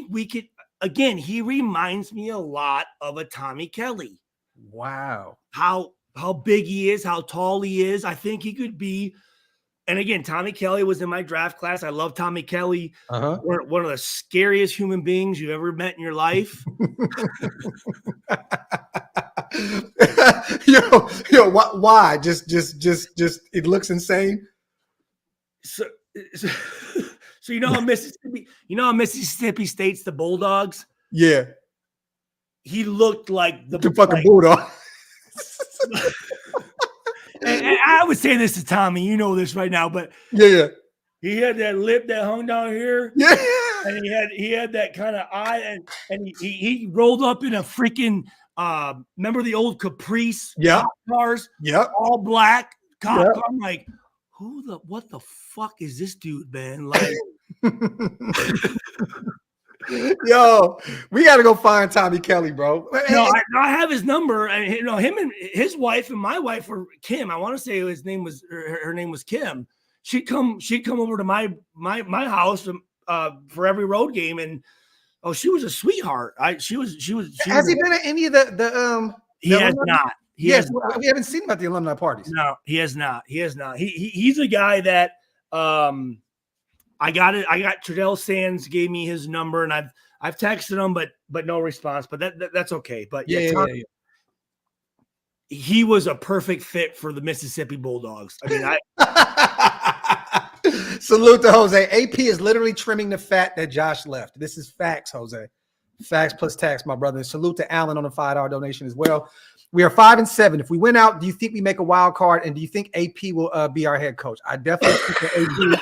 B: we could again, he reminds me a lot of a Tommy Kelly.
A: Wow.
B: How big he is, how tall he is. I think he could be. And again, Tommy Kelly was in my draft class. I love Tommy Kelly. One of the scariest human beings you've ever met in your life.
A: Why? Just it looks insane.
B: So how Mississippi State's the Bulldogs?
A: Yeah.
B: He looked like the
A: fucking Bulldog.
B: And I would say this to Tommy, you know this right now, but
A: yeah,
B: he had that lip that hung down here, and he had that kind of eye, and he rolled up in a freaking remember the old Caprice cars, all black cop car. I'm like, what the fuck is this dude, man? Like,
A: yo, we got to go find Tommy Kelly, bro.
B: No, I have his number, and him and his wife and my wife were Kim. I want to say her name was Kim. She'd come over to my house for every road game, and she was a sweetheart. Has he been at any of the He has not.
A: We haven't seen him at the alumni parties.
B: No, he has not. He's a guy that I got Trudell Sands gave me his number, and I've texted him, but no response. But that's okay. But he was a perfect fit for the Mississippi Bulldogs. I mean,
A: salute to Jose. AP is literally trimming the fat that Josh left. This is facts, Jose. Facts plus tax, my brother. Salute to Alan on the $5 donation as well. We are 5-7. If we win out, do you think we make a wild card? And do you think AP will be our head coach? I definitely think that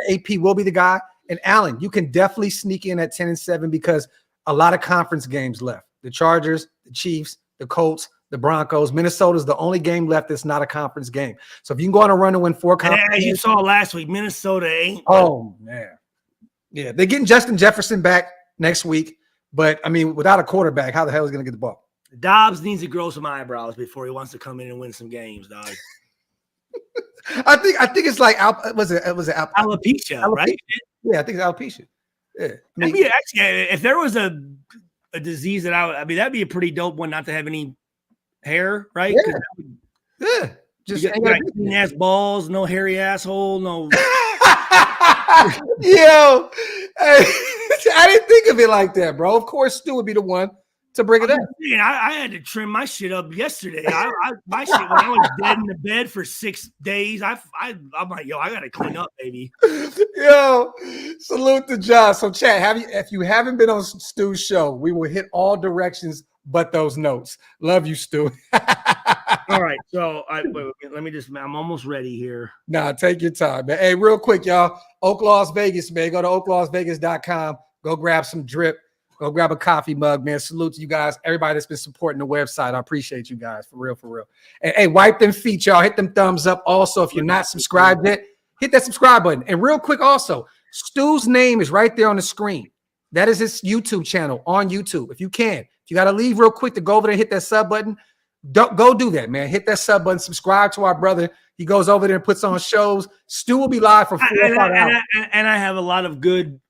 A: AP will be the guy. And Alan, you can definitely sneak in at 10-7 because a lot of conference games left. The Chargers, the Chiefs, the Colts, the Broncos. Minnesota's the only game left that's not a conference game. So if you can go on a run and win 4 conference
B: games. As you saw last week, Minnesota ain't.
A: Oh, man. Yeah, they're getting Justin Jefferson back next week. But, I mean, without a quarterback, how the hell is he going to get the ball?
B: Dobbs needs to grow some eyebrows before he wants to come in and win some games, dog.
A: I think it's like alopecia,
B: right?
A: Yeah, I think it's alopecia. Yeah,
B: actually, if there was a disease that'd be a pretty dope one not to have any hair, right?
A: Yeah. Just
B: clean ass balls, no hairy asshole, no.
A: Yo, I didn't think of it like that, bro. Of course, Stu would be the one to bring it up.
B: Man, I had to trim my shit up yesterday. My shit when I was dead in the bed for 6 days. I'm like, yo, I gotta clean up, baby.
A: Yo, salute to Josh. So, chat, if you haven't been on Stu's show, we will hit all directions but those notes. Love you, Stu.
B: All right, so let me just. I'm almost ready here.
A: Nah, take your time, man. Hey, real quick, y'all. OakLosVegas, man. Go to OakLosVegas.com. Go grab some drip. Go grab a coffee mug, man. Salute to you guys. Everybody that's been supporting the website. I appreciate you guys. For real. And hey, wipe them feet, y'all. Hit them thumbs up. Also, if you're not subscribed yet, hit that subscribe button. And real quick, also, Stu's name is right there on the screen. That is his YouTube channel on YouTube. If you can, If you got to leave real quick to go over there and hit that sub button, go do that, man. Hit that sub button. Subscribe to our brother. He goes over there and puts on shows. Stu will be live for 4 or 5 hours.
B: And I have a lot of good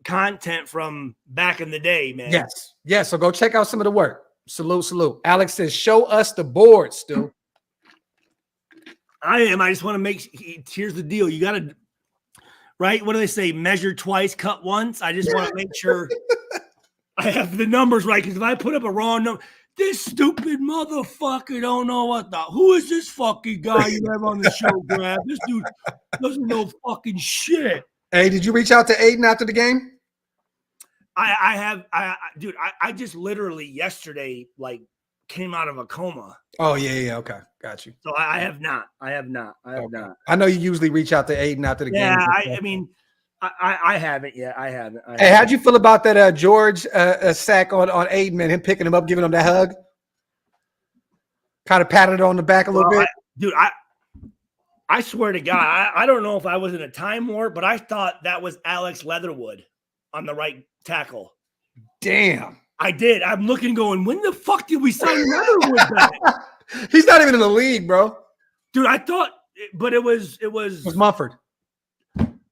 B: content from back in the day, man.
A: Yes. So go check out some of the work. Salute. Alex says, show us the board, Stu.
B: I just want to make. Here's the deal. You got to, right? What do they say? Measure twice, cut once. I just want to make sure I have the numbers right. Because if I put up a wrong number, this stupid motherfucker don't know who is this fucking guy you have on the show, Graphk? This dude doesn't know fucking shit.
A: Hey, did you reach out to Aidan after the game?
B: Dude, I just literally yesterday came out of a coma.
A: Oh yeah, okay, got you.
B: So I have not. I
A: know you usually reach out to Aidan after the game.
B: Yeah, I mean, I haven't yet. I haven't.
A: Hey, how'd you feel about that George sack on Aidan and him picking him up, giving him that hug? Kind of patted on the back a little bit.
B: I swear to God, I don't know if I was in a time warp, but I thought that was Alex Leatherwood on the right tackle.
A: Damn.
B: I did. I'm looking going, when the fuck did we sign Leatherwood back?
A: He's not even in the league, bro.
B: Dude, I thought, but it was
A: Mumford.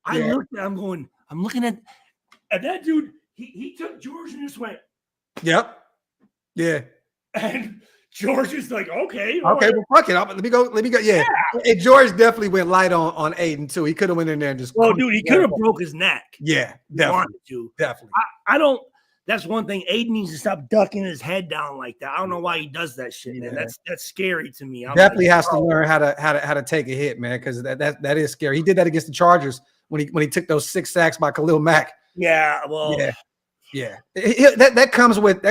B: I'm looking at that dude. He took George and just went.
A: Yep. Yeah.
B: And George is like, okay.
A: Well, fuck it. Let me go. Yeah. And George definitely went light on Aidan too. He could have went in there and just.
B: Well, dude, he could have broke his neck.
A: Yeah, definitely.
B: I don't. That's one thing. Aidan needs to stop ducking his head down like that. I don't know why he does that shit, man. That's scary to me.
A: Definitely has to learn how to take a hit, man, because that is scary. He did that against the Chargers when he took those 6 sacks by Khalil Mack.
B: Yeah, well,
A: yeah. That comes with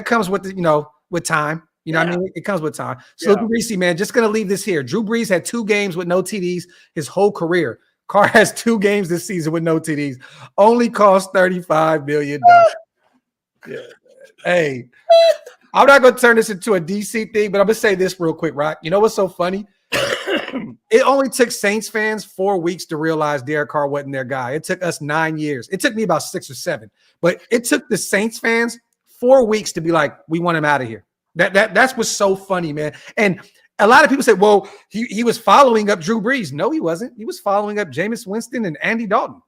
A: with time. You know what I mean? It comes with time. So Breesy, man, just gonna leave this here. Drew Brees had 2 games with no TDs his whole career. Carr has 2 games this season with no TDs. Only cost $35 million. Yeah. Hey, I'm not going to turn this into a DC thing, but I'm going to say this real quick, Rock. You know what's so funny? It only took Saints fans 4 weeks to realize Derek Carr wasn't their guy. It took us 9 years. It took me about 6 or 7, but it took the Saints fans 4 weeks to be like, we want him out of here. That's what's so funny, man. And a lot of people say, well, he was following up Drew Brees. No, he wasn't. He was following up Jameis Winston and Andy Dalton.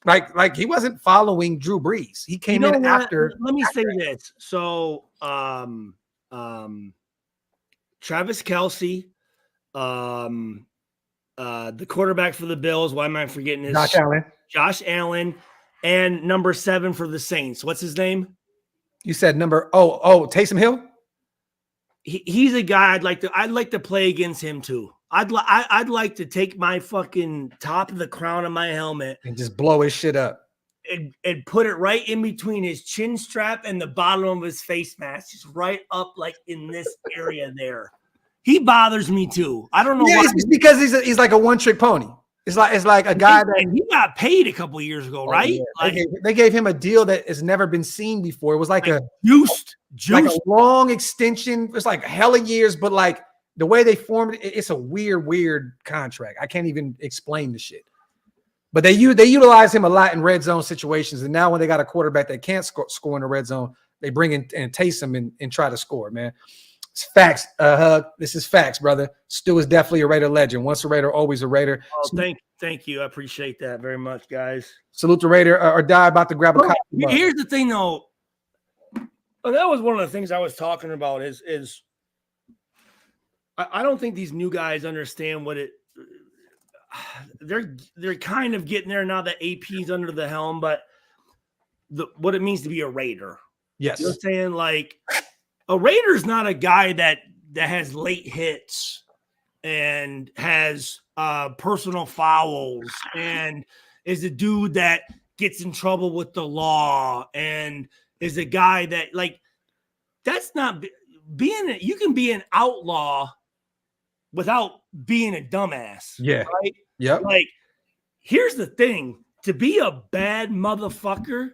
A: Like he wasn't following Drew Brees. He came in after.
B: Let me say this. So, Travis Kelce, the quarterback for the Bills. Why am I forgetting his? Josh Allen, and number 7 for the Saints. What's his name?
A: You said Taysom Hill.
B: He's a guy I'd like to play against him too. I'd like to take my fucking top of the crown of my helmet
A: and just blow his shit up
B: and put it right in between his chin strap and the bottom of his face mask, just right up like in this area there. He bothers me too. I don't know why.
A: It's because he's like a one-trick pony. It's like a guy that
B: he got paid a couple of years ago, right?
A: Yeah. They gave him a deal that has never been seen before. It was like a
B: juiced,
A: like a long extension. It's like hella years, but like the way they formed it, it's a weird contract. I can't even explain the shit. But they utilize him a lot in red zone situations, and now when they got a quarterback that can't score in the red zone, they bring in and Taysom and try to score. Man, it's facts. This is facts, brother. Stu is definitely a Raider legend. Once a Raider, always a Raider.
B: Oh, thank you. I appreciate that very much, guys.
A: Salute the Raider or die. About to grab a copy.
B: Here's the thing, though. That was one of the things I was talking about. Is I don't think these new guys understand what it. They're kind of getting there now that AP's under the helm, but what it means to be a Raider.
A: Yes,
B: you're saying like a Raider's not a guy that has late hits and has personal fouls and is a dude that gets in trouble with the law and is a guy that like that's not being. You can be an outlaw without being a dumbass.
A: Yeah.
B: Right?
A: Yeah.
B: Like, here's the thing. To be a bad motherfucker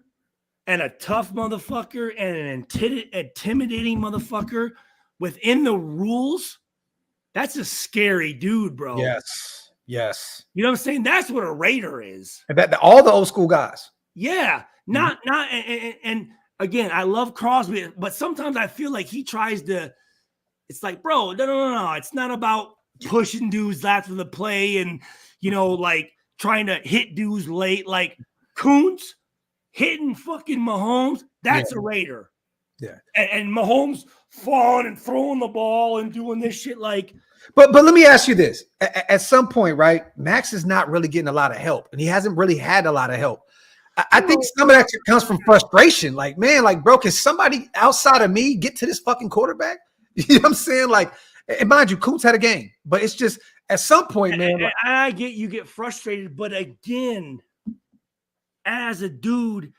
B: and a tough motherfucker and an intimidating motherfucker within the rules, that's a scary dude, bro.
A: Yes.
B: You know what I'm saying? That's what a Raider is.
A: All the old school guys.
B: Yeah. And again, I love Crosby, but sometimes I feel like he tries to. It's like, bro, no. It's not about pushing dudes after the play and like trying to hit dudes late. Like Kuntz hitting fucking Mahomes. That's a Raider.
A: Yeah,
B: and Mahomes falling and throwing the ball and doing this shit like.
A: But let me ask you this: at some point, right? Max is not really getting a lot of help, and he hasn't really had a lot of help. I think some of that comes from frustration. Like, man, like, bro, can somebody outside of me get to this fucking quarterback? You know what I'm saying? Like, and mind you, Kuntz had a game, but it's just at some point, man.
B: And I get frustrated, but again, as a dude,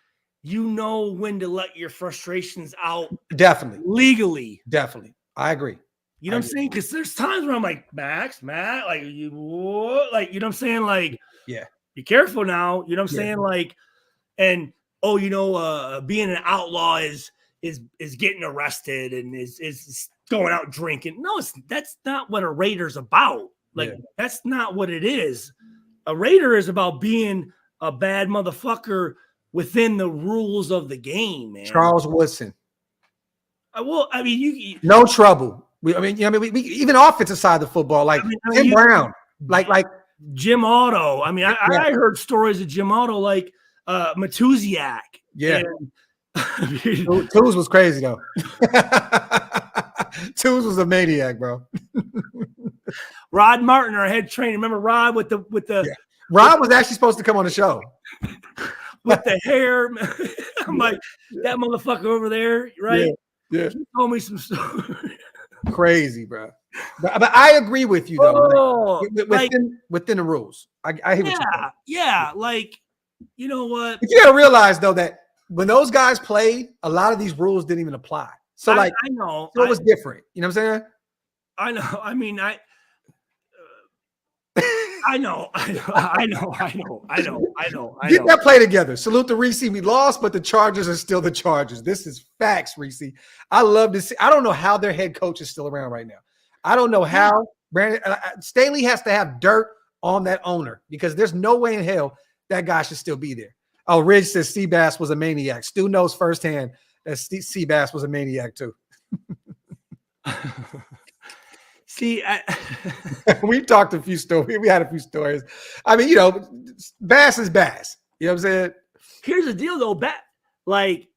B: you know when to let your frustrations out.
A: Definitely,
B: legally.
A: Definitely, I agree.
B: You know what I'm saying? Because there's times where I'm like, Matt, like you know what I'm saying? Like,
A: yeah,
B: be careful now. You know what I'm saying? Like, and being an outlaw is getting arrested and is going out drinking. No, that's not what a Raider's about. Like, that's not what it is. A Raider is about being a bad motherfucker within the rules of the game, man.
A: Charles Woodson.
B: Well, I mean, you
A: no trouble. We even offensive side of the football, like Tim Brown, like
B: Jim Otto. I mean, I heard stories of Jim Otto, like Matuziak.
A: Yeah, Tools was crazy though. Tools was a maniac, bro.
B: Rod Martin, our head trainer. Remember Rod with the
A: Rod was actually supposed to come on the show
B: with the hair. I'm like, that motherfucker over there, right?
A: Yeah.
B: He told me some stories.
A: Crazy, bro. But I agree with you though. Within the rules, I hear what you're saying.
B: Yeah. Like, you know what?
A: But you gotta realize though that when those guys played, a lot of these rules didn't even apply. So I know. So it was different. You know what I'm saying?
B: I know. I mean, I know.
A: Get that play together. Salute to Reese. We lost, but the Chargers are still the Chargers. This is facts, Reese. I love to see. I don't know how their head coach is still around right now. I don't know how. Brandon Staley has to have dirt on that owner because there's no way in hell that guy should still be there. Oh, Ridge says Seabass was a maniac. Stu knows firsthand that Seabass was a maniac too.
B: See,
A: we talked a few stories. We had a few stories. I mean, Bass is Bass. You know what I'm saying?
B: Here's the deal, though. Like,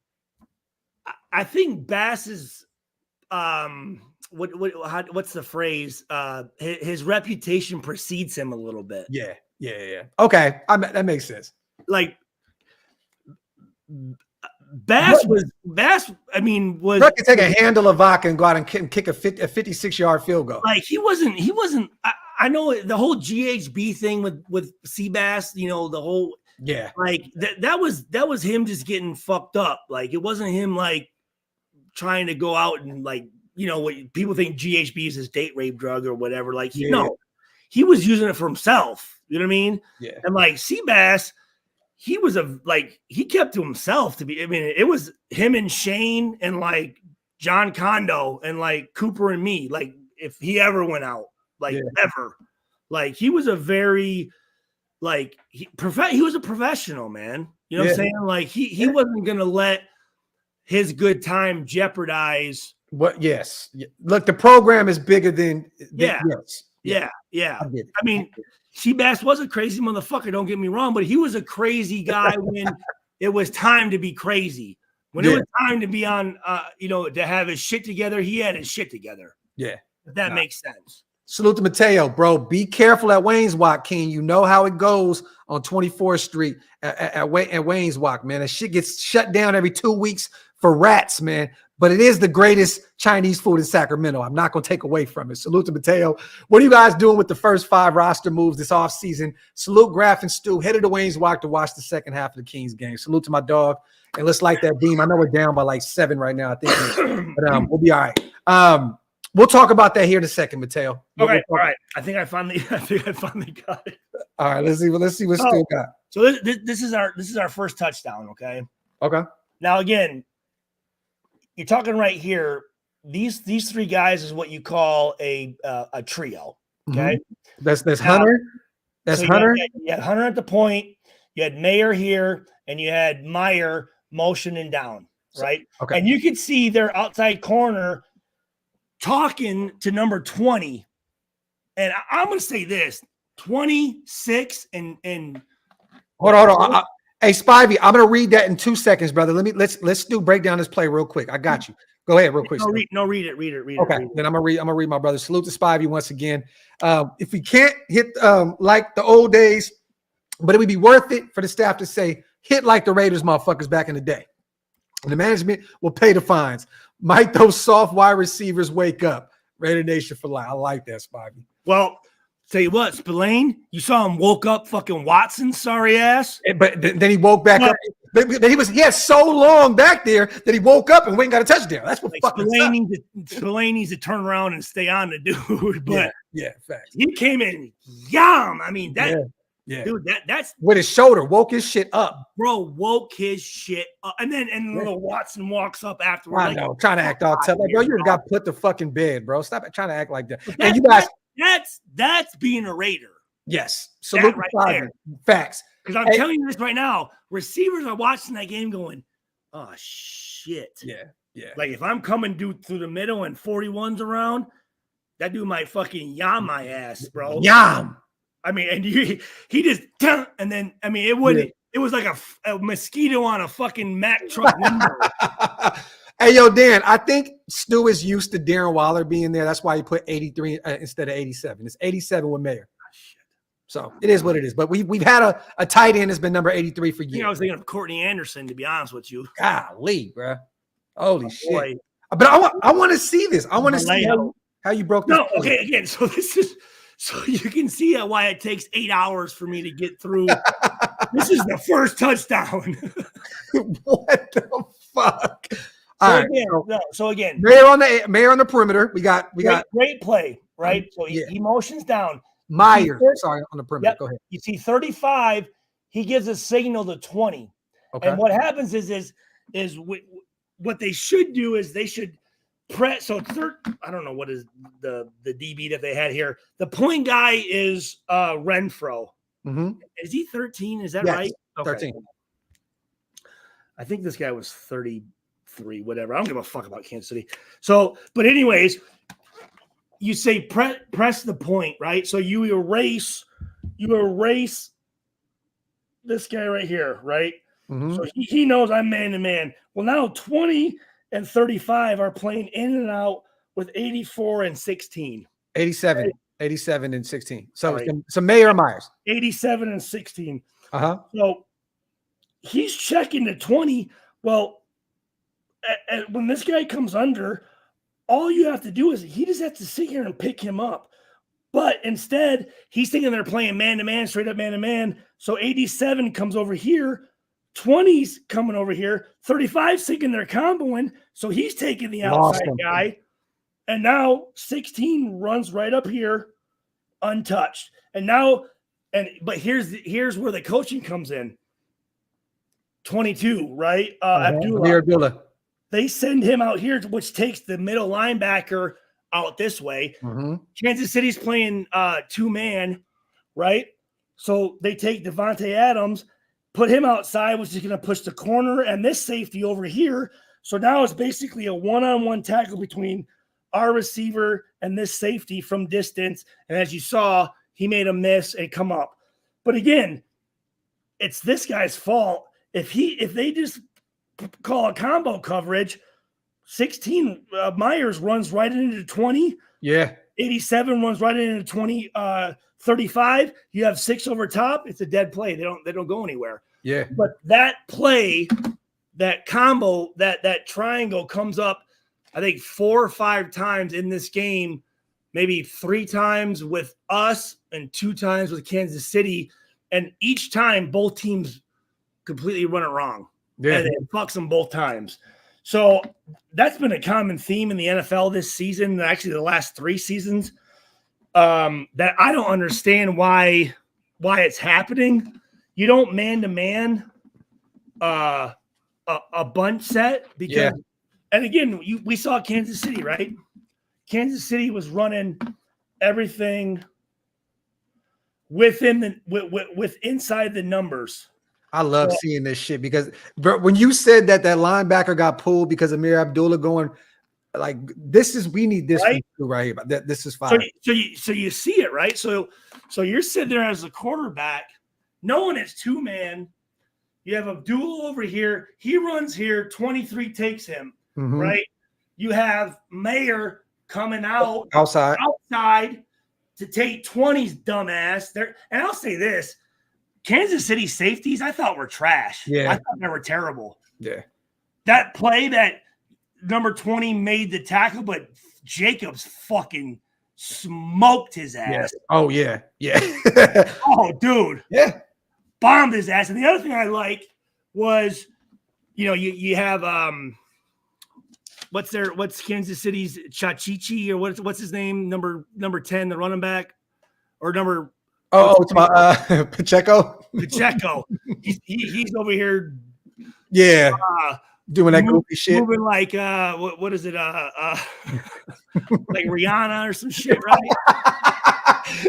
B: I think Bass is what's the phrase? His reputation precedes him a little bit.
A: Yeah. Okay, that makes sense.
B: Like, Bass. I mean, was
A: could take a handle of vodka and go out and kick a 56-yard field goal.
B: Like he wasn't. I know the whole GHB thing with Seabass. The whole like that was him just getting fucked up. Like it wasn't him like trying to go out and like what people think GHB is his date rape drug or whatever. Like he was using it for himself. You know what I mean?
A: Yeah.
B: And like Seabass. He was he kept to himself it was him and Shane and like John Kondo and like Cooper and me. Like if he ever went out, ever, like he was a very, he was a professional, man. You know what I'm saying? Like he wasn't going to let his good time jeopardize.
A: What? Yes. Look, the program is bigger than
B: Yeah. I mean, Seabass was a crazy motherfucker, don't get me wrong, but he was a crazy guy when it was time to be crazy. When it was time to be on, to have his shit together, he had his shit together.
A: Yeah.
B: If that makes sense.
A: Salute to Mateo, bro. Be careful at Wayne's Walk, King. You know how it goes on 24th Street at Wayne's Walk, man. That shit gets shut down every 2 weeks for rats, man. But it is the greatest Chinese food in Sacramento. I'm not going to take away from it. Salute to Mateo. What are you guys doing with the first 5 roster moves this offseason? Salute Graphk and Stu. Headed to Wayne's Walk to watch the second half of the Kings game. Salute to my dog. And let's light that beam. I know we're down by like 7 right now, I think. But we'll be all right. We'll talk about that here in a second, Mateo.
B: All right. I think I finally got it.
A: All right, let's see what Stu got.
B: So this is our first touchdown, okay?
A: Okay.
B: Now again, you're talking right here. These 3 guys is what you call a trio. Okay.
A: Mm-hmm. That's Hunter. That's Hunter.
B: You had Hunter at the point. You had Mayer here, and you had Meyer motioning down. right?
A: Okay.
B: And you could see their outside corner talking to number 20. And I'm going to say this, 26 and
A: hold on. Hey, Spivey, I'm going to read that in 2 seconds, brother. Let's break down this play real quick. I got you. Go ahead real quick.
B: Read it.
A: Okay. Then I'm going to read my brother. Salute to Spivey once again. If we can't hit like the old days, but it would be worth it for the staff to say, hit like the Raiders motherfuckers back in the day. And the management will pay the fines. Might those soft wide receivers wake up? Raider Nation for life. I like that, Spivey.
B: Well, tell you what, Spillane, you saw him woke up fucking Watson, sorry ass.
A: But then he woke back up. He had so long back there that he woke up and went and got a touchdown. That's what
B: Spillane needs to turn around and stay on the dude. But
A: yeah, facts.
B: He came in yum. I mean,
A: yeah.
B: Dude, that's
A: with his shoulder, woke his shit up.
B: Bro, woke his shit up. And then little Watson walks up afterwards.
A: I know, trying to act all tough. Like, bro, you got put the fucking bed, bro. Stop trying to act like that. And you guys,
B: that's being a Raider.
A: Yes. Salute
B: right there.
A: Facts.
B: Because I'm telling you this right now, receivers are watching that game going, oh shit.
A: Yeah.
B: Like if I'm coming through the middle and 41's around, that dude might fucking yam my ass, bro.
A: Yam.
B: I mean, and he just, and then, I mean, it was like a mosquito on a fucking Mack truck window.
A: Hey, yo, Dan, I think Stu is used to Darren Waller being there. That's why he put 83 instead of 87. It's 87 with Mayer. Oh, shit. So it is what it is. But we've had a tight end that's been number 83 for years.
B: I was thinking of Courtney Anderson, to be honest with you.
A: Golly, bro. Holy shit. Boy. But I want to see this. I want to see how you broke this.
B: No, okay, again, so you can see why it takes 8 hours for me to get through. This is the first touchdown.
A: What the fuck?
B: So again,
A: Mayer on the perimeter. We got
B: great play, right? So he motions down.
A: Meyer, on the perimeter. Go ahead.
B: You see 35. He gives a signal to 20. Okay. And what happens is what they should do is they should press. So I don't know what is the DB that they had here. The point guy is Renfro.
A: Mm-hmm.
B: Is he 13? Is that right?
A: Okay. 13.
B: I think this guy was 33, whatever. I don't give a fuck about Kansas City. So, but anyways, you say press the point, right? So you erase this guy right here, right?
A: Mm-hmm.
B: So he knows I'm man to man. Well, now 20 and 35 are playing in and out with 84 and 16.
A: 87 and 16. So right. So Mayer or Myers?
B: 87 and 16.
A: Uh-huh.
B: So he's checking to 20. Well, when this guy comes under, all you have to do is he just has to sit here and pick him up. But instead, he's thinking they're playing man-to-man, straight up man-to-man. So 87 comes over here. 20's coming over here. 35's thinking they're comboing. So he's taking the outside guy. And now 16 runs right up here untouched. But here's where the coaching comes in. 22, right? Abdullah. They send him out here, which takes the middle linebacker out this way.
A: Mm-hmm.
B: Kansas City's playing 2-man, right? So they take Devontae Adams, put him outside, which is going to push the corner and this safety over here. So now it's basically a one-on-one tackle between our receiver and this safety from distance. And as you saw, he made a miss and come up. But again, it's this guy's fault. If they just call a combo coverage, 16 Myers runs right into 20.
A: Yeah.
B: 87 runs right into 20. 35. You have 6 over top. It's a dead play. They don't go anywhere.
A: Yeah.
B: But that play, that combo, that triangle comes up, I think 4 or 5 times in this game, maybe 3 times with us and 2 times with Kansas City. And each time both teams completely run it wrong.
A: Yeah.
B: And it fucks them both times. So that's been a common theme in the NFL this season, actually the last 3 seasons, that I don't understand why it's happening. You don't man-to-man a bunch set because, and again, we saw Kansas City, right? Kansas City was running everything within with inside the numbers.
A: I love seeing this shit because bro, when you said that linebacker got pulled because of Amir Abdullah going, like we need this
B: right,
A: right here. This is fire.
B: So you see it, right? So you're sitting there as a quarterback, knowing it's 2-man. You have Abdullah over here. He runs here. 23 takes him, right? You have Mayer coming outside to take 20's dumbass there. And I'll say this: Kansas City safeties, I thought were trash.
A: Yeah,
B: I thought they were terrible.
A: Yeah,
B: that play that number 20 made the tackle, but Jacobs fucking smoked his ass.
A: Yeah. Oh yeah, yeah.
B: Oh, dude.
A: Yeah.
B: Bombed his ass. And the other thing I like was, you have what's Kansas City's Chachichi, or what's his name? Number 10, the running back, or number
A: it's my Pacheco.
B: Pacheco. He's over here.
A: Yeah. Doing that goofy shit.
B: Moving like what is it? Like Rihanna or some shit, right?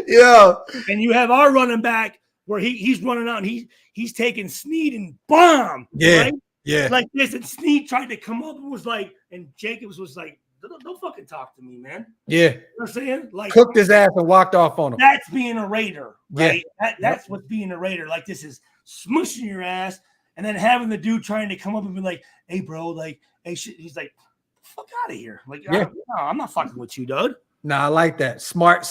A: Yeah.
B: And you have our running back where he's running out and he's taking Snead and bomb.
A: Yeah.
B: Right?
A: Yeah.
B: Like this, and Snead tried to come up and was like, and Jacobs was like, don't fucking talk to me, man.
A: Yeah.
B: You know what I'm saying? Like,
A: cooked his ass and walked off on him.
B: That's being a Raider, right?
A: Yeah.
B: That's what's being a Raider. Like, this is smushing your ass and then having the dude trying to come up and be like, hey, bro, like, hey, shit. He's like, fuck out of here. Like, no, I'm not fucking with you, dude.
A: Nah, I like that. Smart.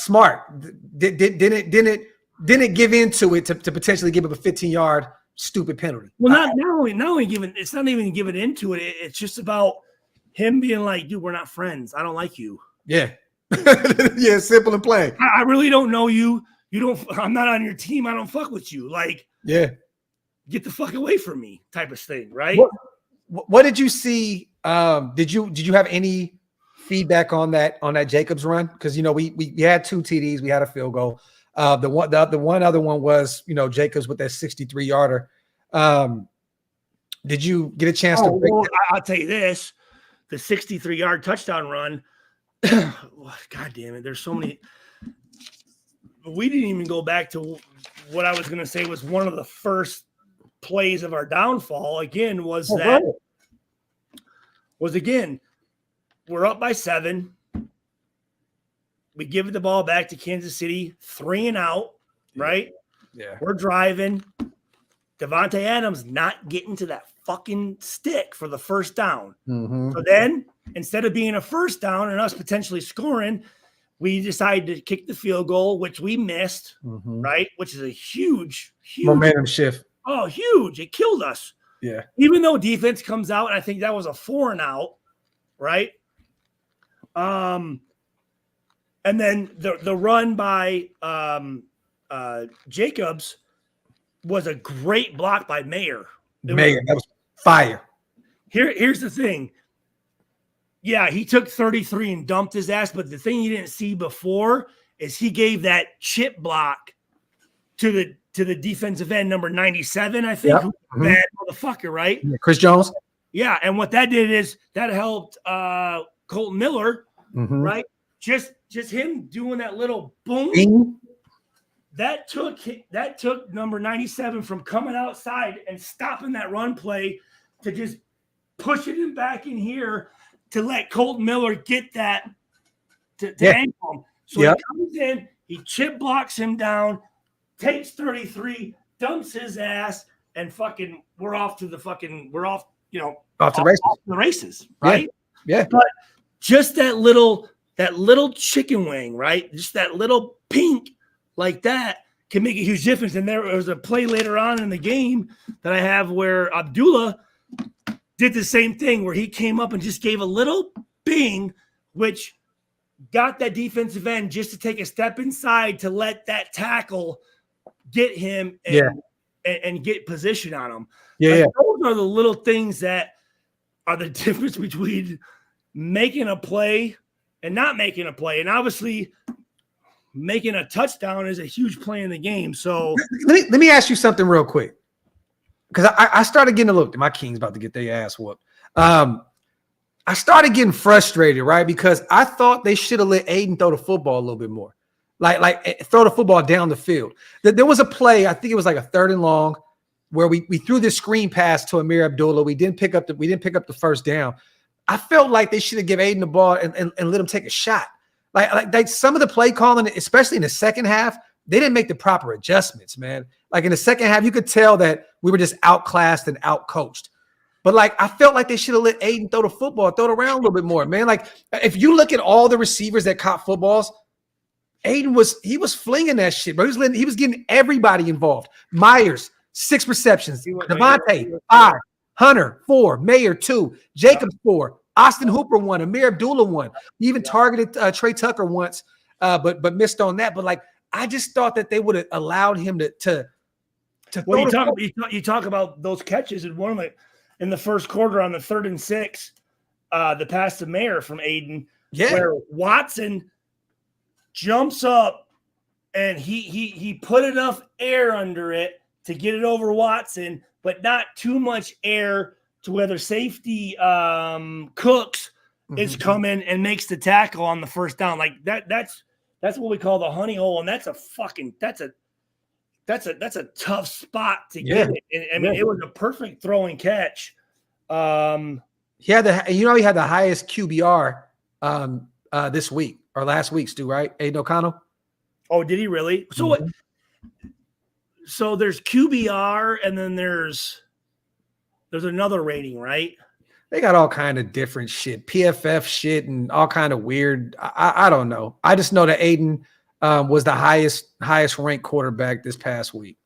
A: Didn't give into it to potentially give up a 15-yard stupid penalty.
B: Well, not only giving, it's not even giving into it. It's just about him being like, dude, we're not friends. I don't like you.
A: Yeah. Yeah, simple and plain.
B: I really don't know you. I'm not on your team. I don't fuck with you. Like,
A: yeah, get
B: the fuck away from me type of thing, right?
A: What did you see? Did you have any feedback on that Jacobs run? Because we had 2 TDs, we had a field goal. The one other one was Jacobs with that 63-yarder. Did you get a chance to break that?
B: I'll tell you this: the 63-yard touchdown run. God damn it! There's so many. We didn't even go back to what I was going to say was one of the first plays of our downfall. Again, we're up by 7. We give the ball back to Kansas City, 3 and out, right?
A: Yeah.
B: We're driving. Devontae Adams not getting to that fucking stick for the first down.
A: Mm-hmm.
B: So then, instead of being a first down and us potentially scoring, we decided to kick the field goal, which we missed, right? Which is a huge
A: momentum shift.
B: Oh, huge. It killed us.
A: Yeah.
B: Even though defense comes out, I think that was a 4 and out, right? And then the run by Jacobs was a great block by Mayer.
A: That was fire.
B: Here's the thing. Yeah, he took 33 and dumped his ass, but the thing you didn't see before is he gave that chip block to the defensive end, number 97, I think.
A: Yep.
B: Bad motherfucker, right?
A: Yeah, Chris Jones.
B: Yeah, and what that did is that helped Colton Miller, right? Just him doing that little boom.
A: Bing.
B: That took number 97 from coming outside and stopping that run play to just pushing him back in here to let Colton Miller get that to ankle him. So he comes in, he chip blocks him down, takes 33, dumps his ass, and fucking we're off to the races, right?
A: Yeah.
B: But just that little chicken wing, right? Just that little pink like that can make a huge difference. And there was a play later on in the game that I have where Abdullah did the same thing, where he came up and just gave a little bing, which got that defensive end just to take a step inside to let that tackle get him and get position on him. Those are the little things that are the difference between making a play and not making a play. And obviously making a touchdown is a huge play in the game. So
A: let me ask you something real quick. Because I started getting a look. My King's about to get their ass whooped. I started getting frustrated, right? Because I thought they should have let Aidan throw the football a little bit more. Like throw the football down the field. There was a play, I think it was like a 3rd and long. where we threw this screen pass to Amir Abdullah. We didn't pick up the first down. I felt like they should have given Aidan the ball and let him take a shot. Like some of the play calling, especially in the second half, they didn't make the proper adjustments, man. Like in the second half, you could tell that we were just outclassed and outcoached. But like I felt like they should have let Aidan throw the football, throw it around a little bit more, man. Like if you look at all the receivers that caught footballs, Aidan was flinging that shit, bro. He was getting everybody involved. Myers, 6 receptions. Devontae, 5. Hunter, 4. Mayer, 2. Jacobs, 4. Austin Hooper, 1. Amir Abdullah, 1. He even targeted Trey Tucker once, but missed on that. But like I just thought that they would have allowed him to.
B: Well, you talk about those catches and one of my in the first quarter on the 3rd and 6, the pass to Mayer from Aidan, where Watson jumps up and he put enough air under it to get it over Watson, but not too much air to where the safety Cooks is coming and makes the tackle on the first down. Like that's what we call the honey hole, and that's a tough spot to get it. And, I mean, it was a perfect throw and catch.
A: He had the highest QBR this week or last week, Stu, right? Aidan O'Connell.
B: Oh, did he really? So what? So there's QBR, and then there's another rating, right?
A: They got all kind of different shit, PFF shit, and all kind of weird. I don't know. I just know that Aidan was the highest ranked quarterback this past week.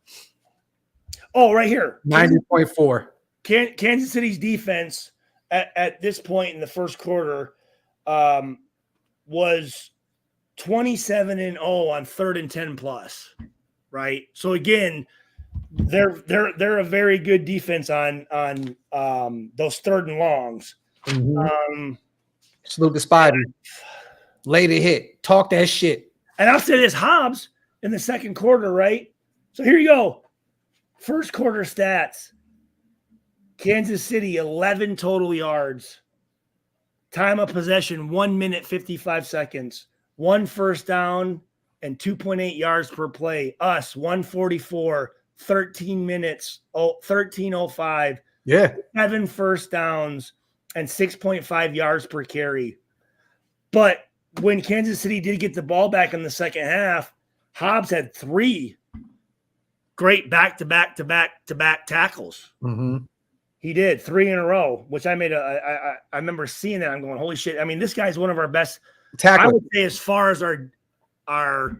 B: Oh, right here,
A: 90.4.
B: Kansas City's defense at this point in the first quarter was 27-0 on 3rd and 10 plus, right? So again, they're a very good defense on those 3rd and longs.
A: Salute the Spider. Lay the hit. Talk that shit.
B: And I'll say this, Hobbs in the second quarter, right? So here you go. First quarter stats. Kansas City, 11 total yards. Time of possession, 1 minute, 55 seconds. 1 first down and 2.8 yards per play. Us, 144, 13 minutes, 13:05.
A: Yeah.
B: 7 first downs and 6.5 yards per carry. But when Kansas City did get the ball back in the second half, Hobbs had 3 great back-to-back tackles. He did 3 in a row, which I remember seeing that. I'm going, holy shit. I mean, this guy's one of our best tackles. I would say as far as our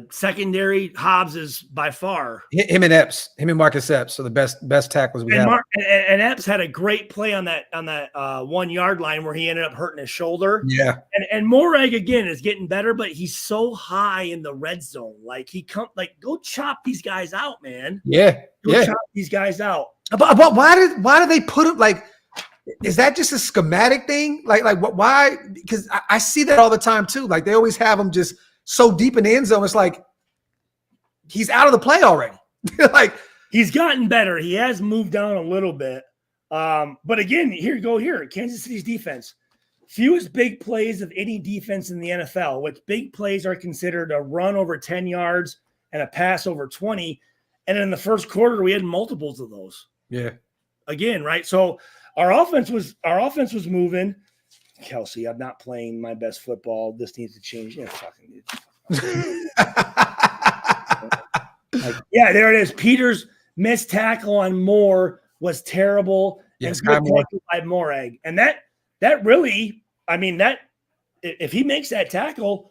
B: secondary, Hobbs is by far.
A: Him and Marcus Epps are the best tacklers we have.
B: And Epps had a great play on that 1 yard line where he ended up hurting his shoulder.
A: Yeah.
B: And Morag again is getting better, but he's so high in the red zone. Like go chop these guys out, man.
A: Yeah.
B: Go chop these guys out.
A: But why do they put him like? Is that just a schematic thing? Like why? Because I see that all the time too. Like they always have him just so deep in the end zone. It's like he's out of the play already. Like
B: he's gotten better. He has moved down a little bit. But again, here you go. Kansas City's defense. Fewest big plays of any defense in the NFL, which big plays are considered a run over 10 yards and a pass over 20. And in the first quarter, we had multiples of those.
A: Yeah. Again,
B: right? So our offense was moving. Kelsey, I'm not playing my best football. This needs to change. Yeah, fucking. Yeah, there it is. Peters' missed tackle on Moore was terrible.
A: Yes,
B: and good tackle by Morag. And that really, I mean, that if he makes that tackle,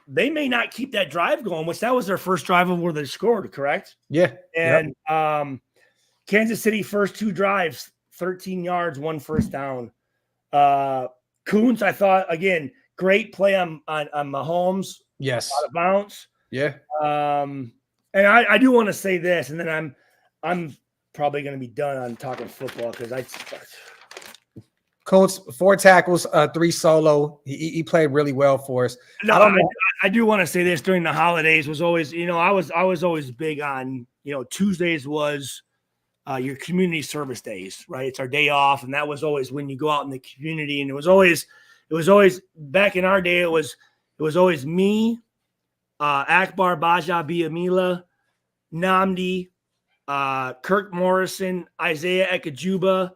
B: they may not keep that drive going, which that was their first drive of where they scored, correct?
A: Yeah.
B: And Kansas City first 2 drives, 13 yards, 1 first down. Coons, I thought, again, great play on Mahomes.
A: Yes.
B: Out of bounds.
A: Yeah.
B: And I do want to say this, and then I'm probably going to be done on talking football because
A: Coons, 4 tackles, 3 solo. He played really well for us.
B: No, I do want to say this during the holidays was always, I was always big on, Tuesdays was your community service days, right? It's our day off. And that was always when you go out in the community. And it was always back in our day, it was always me, Akbar Baja Biamila, Namdi, Kirk Morrison, Isaiah Ekajuba,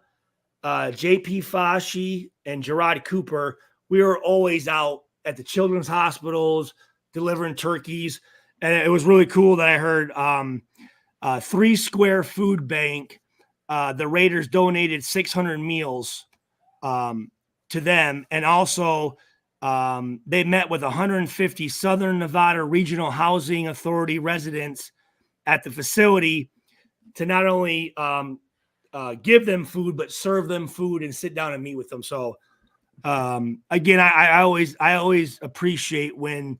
B: JP Fashi, and Gerard Cooper. We were always out at the children's hospitals delivering turkeys. And it was really cool that I heard 3 Square Food Bank. The Raiders donated 600 meals to them. And also they met with 150 Southern Nevada Regional Housing Authority residents at the facility to not only give them food, but serve them food and sit down and meet with them. So again, I always appreciate when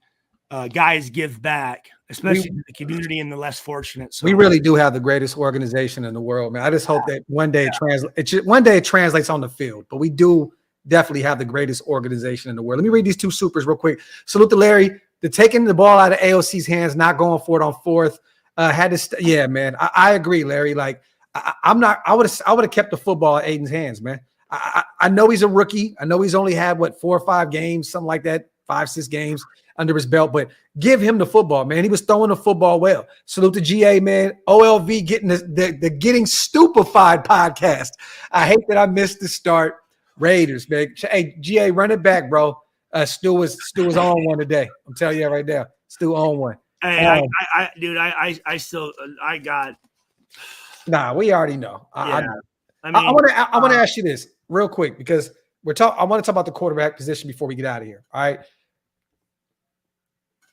B: guys give back, especially to the community and the less fortunate. So
A: we really do have the greatest organization in the world, man. I just hope that one day it translates on the field, but we do definitely have the greatest organization in the world. Let me read these 2 supers real quick. Salute to Larry. The taking the ball out of AOC's hands, not going for it on 4th. Yeah, man. I agree, Larry. Like I would have kept the football at Aidan's hands, man. I know he's a rookie. I know he's only had 4 or 5 games, something like that, 5, 6 games under his belt, but give him the football, man. He was throwing the football well. Salute to GA, man. OLV getting the Getting Stupefied podcast. I hate that I missed the start. Raiders, man. Hey, GA, run it back, bro. Stu was on one today. I'm telling you right now. Stu on one.
B: Hey, I still got.
A: Nah, we already know.
B: I
A: want to ask you this real quick because I want to talk about the quarterback position before we get out of here. All right.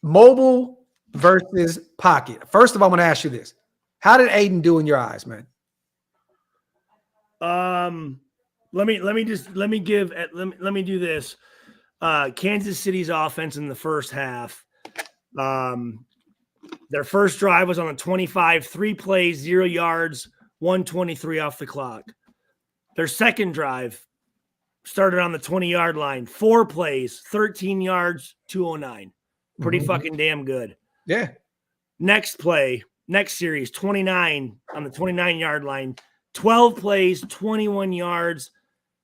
A: Mobile versus pocket. First of all, I'm going to ask you this. How did Aidan do in your eyes, man?
B: Let me do this. Kansas City's offense in the first half. Their first drive was on the 25, 3 plays, 0 yards, 123 off the clock. Their second drive started on the 20-yard line, 4 plays, 13 yards, 209. Pretty fucking damn good.
A: Yeah. Next
B: series, 29 on the 29-yard line, 12 plays, 21 yards,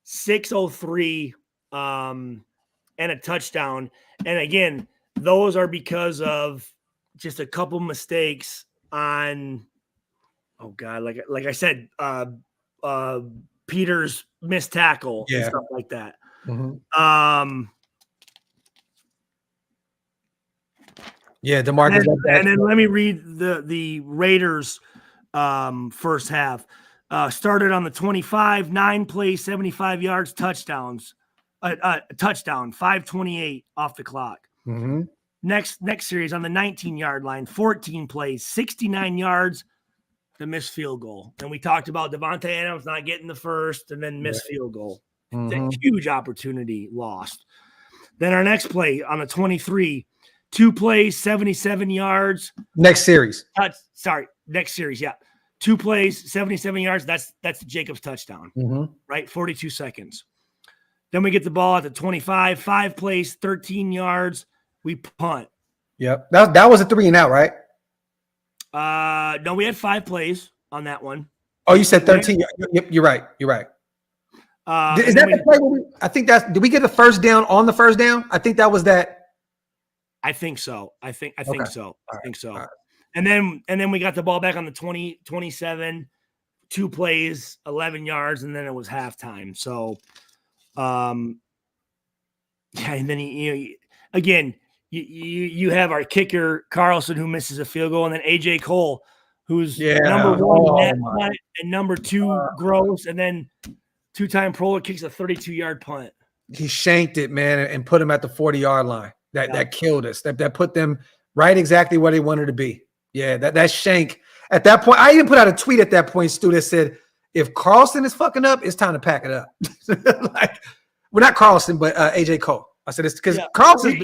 B: 603, and a touchdown. And again, those are because of just a couple mistakes on, like I said, Peter's missed tackle and stuff like that.
A: DeMarcus.
B: And then let me read the Raiders first half. Started on the 25, 9 plays, 75 yards, touchdowns. Touchdown, 5:28 off the clock. Next series on the 19-yard line, 14 plays, 69 yards, the missed field goal. And we talked about Devontae Adams not getting the first and then missed field goal. The huge opportunity lost. Then our next play on the 23, 2 plays, 77 yards.
A: Next series.
B: Next series, yeah. 2 plays, 77 yards. That's Jacobs' touchdown, right? 42 seconds. Then we get the ball at the 25, 5 plays, 13 yards. We punt.
A: Yep. That was a 3 and out, right?
B: No, we had 5 plays on that one.
A: Oh, you said 13. Yep, you're right. Is that the play where I think did we get a first down on the first down? I think that was that.
B: I think so. I think so.
A: Right.
B: And then we got the ball back on the 20, 27, 2 plays, 11 yards, and then it was halftime. So, and then you have our kicker Carlson who misses a field goal, and then AJ Cole, who's number 1 net punt and number 2 gross, and then 2-time Pro kicks a 32-yard punt.
A: He shanked it, man, and put him at the 40-yard line. That killed us. That put them right exactly where they wanted to be. Yeah, that shank. At that point, I even put out a tweet at that point, Stu, that said, if Carlson is fucking up, it's time to pack it up. Not Carlson, but AJ Cole. I said it's because Carlson,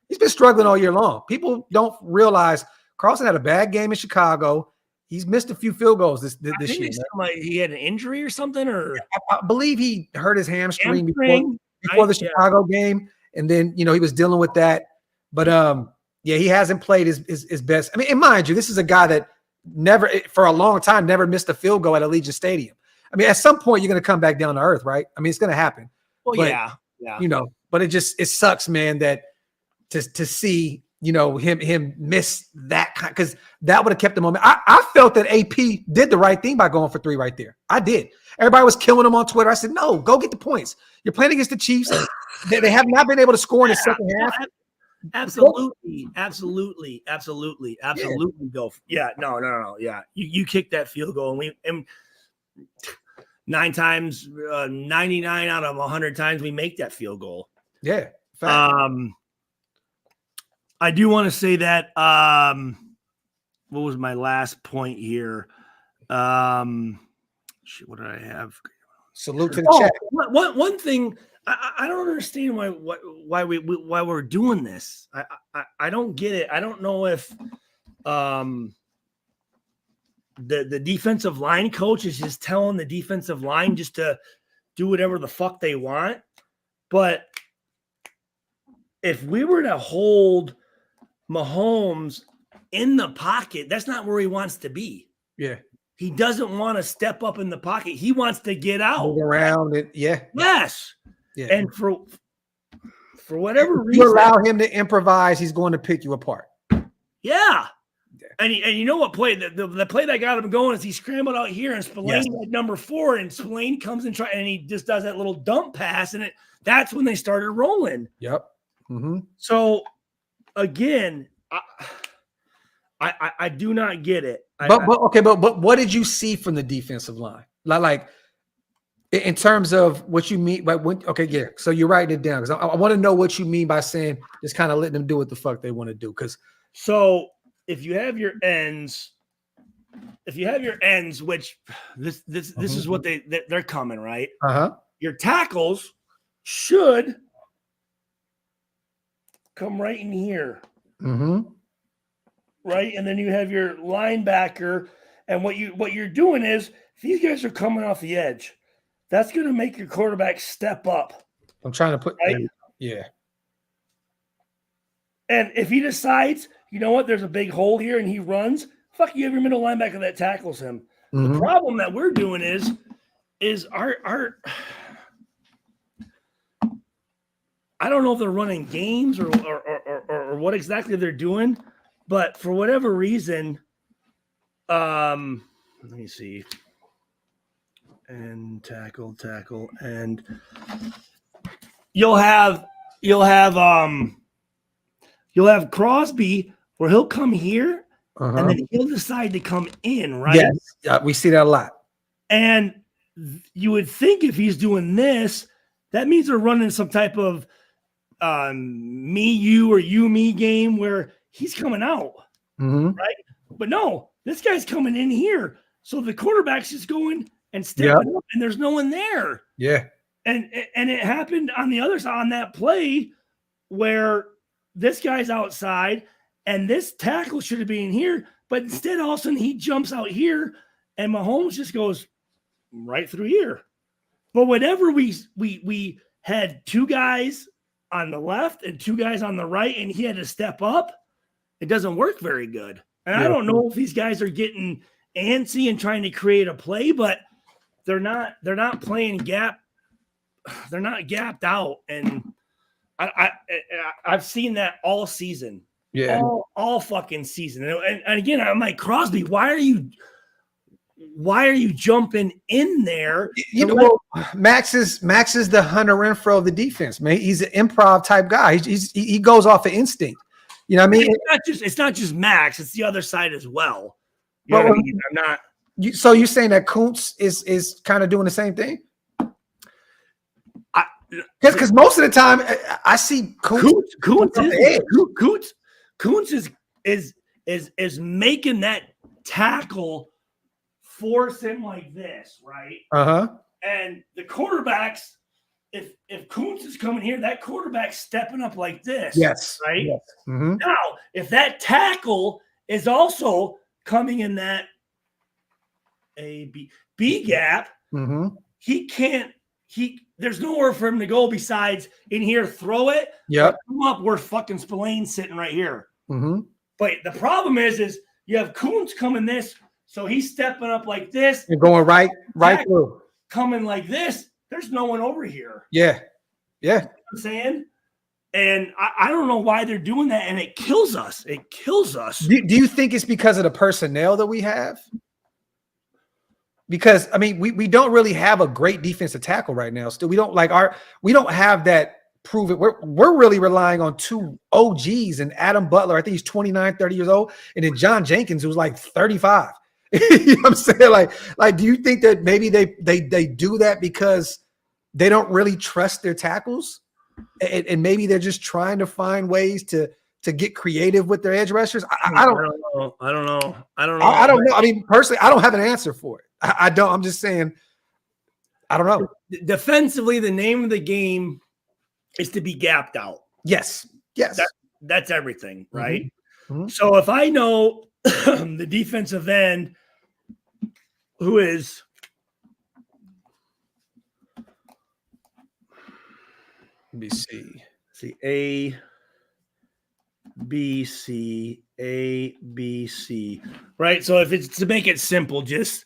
A: he's been struggling all year long. People don't realize Carlson had a bad game in Chicago. He's missed a few field goals this year.
B: He had an injury or something, or
A: I believe he hurt his hamstring before the Chicago game. And then, he was dealing with that. But, he hasn't played his best. I mean, and mind you, this is a guy that for a long time, never missed a field goal at Allegiant Stadium. I mean, at some point, you're going to come back down to earth, right? I mean, it's going to happen.
B: Well,
A: but, but it sucks, man, that to see him miss that kind, because that would have kept the moment. I felt that AP did the right thing by going for 3 right there. I did. Everybody was killing him on Twitter. I said, no, go get the points. You're playing against the Chiefs. They have not been able to score in the second half.
B: Absolutely.
A: Yeah.
B: Go. Yeah, no. Yeah, you kicked that field goal, and 99 out of 100 times we make that field goal.
A: Yeah. Fact.
B: I do want to say that. What was my last point here? What did I have?
A: Salute to the chat.
B: One thing. I don't understand why we're doing this. I don't get it. I don't know if the defensive line coach is just telling the defensive line just to do whatever the fuck they want. But if we were to hold Mahomes in the pocket, that's not where he wants to be.
A: Yeah.
B: He doesn't want to step up in the pocket. He wants to get out.
A: Move around it. Yeah.
B: Yes.
A: Yeah.
B: And for whatever reason,
A: you allow him to improvise, he's going to pick you apart.
B: Yeah. And you know what play? The play that got him going is he scrambled out here and Spillane at number 4, and Spillane comes and he just does that little dump pass, and that's when they started rolling.
A: Yep. Mm-hmm.
B: So again, I do not get it.
A: But what did you see from the defensive line? Like in terms of what you mean by so you're writing it down, because I want to know what you mean by saying just kind of letting them do what the fuck they want to do. Because
B: if you have your ends, which this is what they're coming, right? Your tackles should come right in here. Right, and then you have your linebacker, and what you're doing is these guys are coming off the edge. That's going to make your quarterback step up.
A: I'm trying to put
B: right?
A: Yeah.
B: And if he decides, you know what, there's a big hole here, and he runs, fuck, you have your middle linebacker that tackles him. The problem that we're doing is our I don't know if they're running games or what exactly they're doing, but for whatever reason, let me see. And tackle, and you'll have Crosby where he'll come here and then he'll decide to come in, right?
A: Yes, we see that a lot.
B: And you would think if he's doing this, that means they're running some type of me, you, or you, me game where he's coming out, right? But no, this guy's coming in here. So the quarterback's just going and stepping up, and there's no one there.
A: Yeah.
B: And it happened on the other side on that play where this guy's outside and this tackle should have been here, but instead all of a sudden he jumps out here and Mahomes just goes right through here. But whenever we had 2 guys on the left and 2 guys on the right, and he had to step up, it doesn't work very good. And I don't know if these guys are getting antsy and trying to create a play, but they're not playing gap. They're not gapped out. And I've seen that all season.
A: Yeah.
B: All fucking season. And again, I'm like, Crosby, why are you jumping in there?
A: You know, Max is the Hunter Renfro of the defense, man. He's an improv type guy. He goes off of instinct. You know what I mean?
B: It's not just Max, it's the other side as well. You know what I mean? I'm not.
A: So you're saying that Kuntz is kind of doing the same thing? Because most of the time I see Kuntz
B: is making that tackle force him like this, right? And the quarterbacks, if Kuntz is coming here, that quarterback's stepping up like this.
A: Yes.
B: Right?
A: Yes.
B: Now, if that tackle is also coming in that B gap, there's nowhere for him to go besides in here, throw it. Come up where fucking Spillane's sitting right here. But the problem is you have Kuntz coming this, so he's stepping up like this.
A: And going right through.
B: Coming like this. There's no one over here.
A: Yeah. Yeah.
B: You know what I'm saying? And I don't know why they're doing that, and it kills us. It kills us.
A: Do you think it's because of the personnel that we have? Because I mean, we don't really have a great defensive tackle right now. Still, we don't have that proven. We're really relying on two OGs and Adam Butler. I think he's 29, 30 years old, and then John Jenkins, who's like 35. You know what I'm saying? Like, do you think that maybe they do that because they don't really trust their tackles, and maybe they're just trying to find ways to get creative with their edge rushers? I don't know.
B: I don't know.
A: I mean, personally, I don't have an answer for it. I don't. I'm just saying, I don't know.
B: Defensively, the name of the game is to be gapped out.
A: Yes.
B: That's everything, right?
A: Mm-hmm.
B: So if I know the defensive end who is
A: BC.
B: see A, B, C, A, B, C, right? So if it's to make it simple, just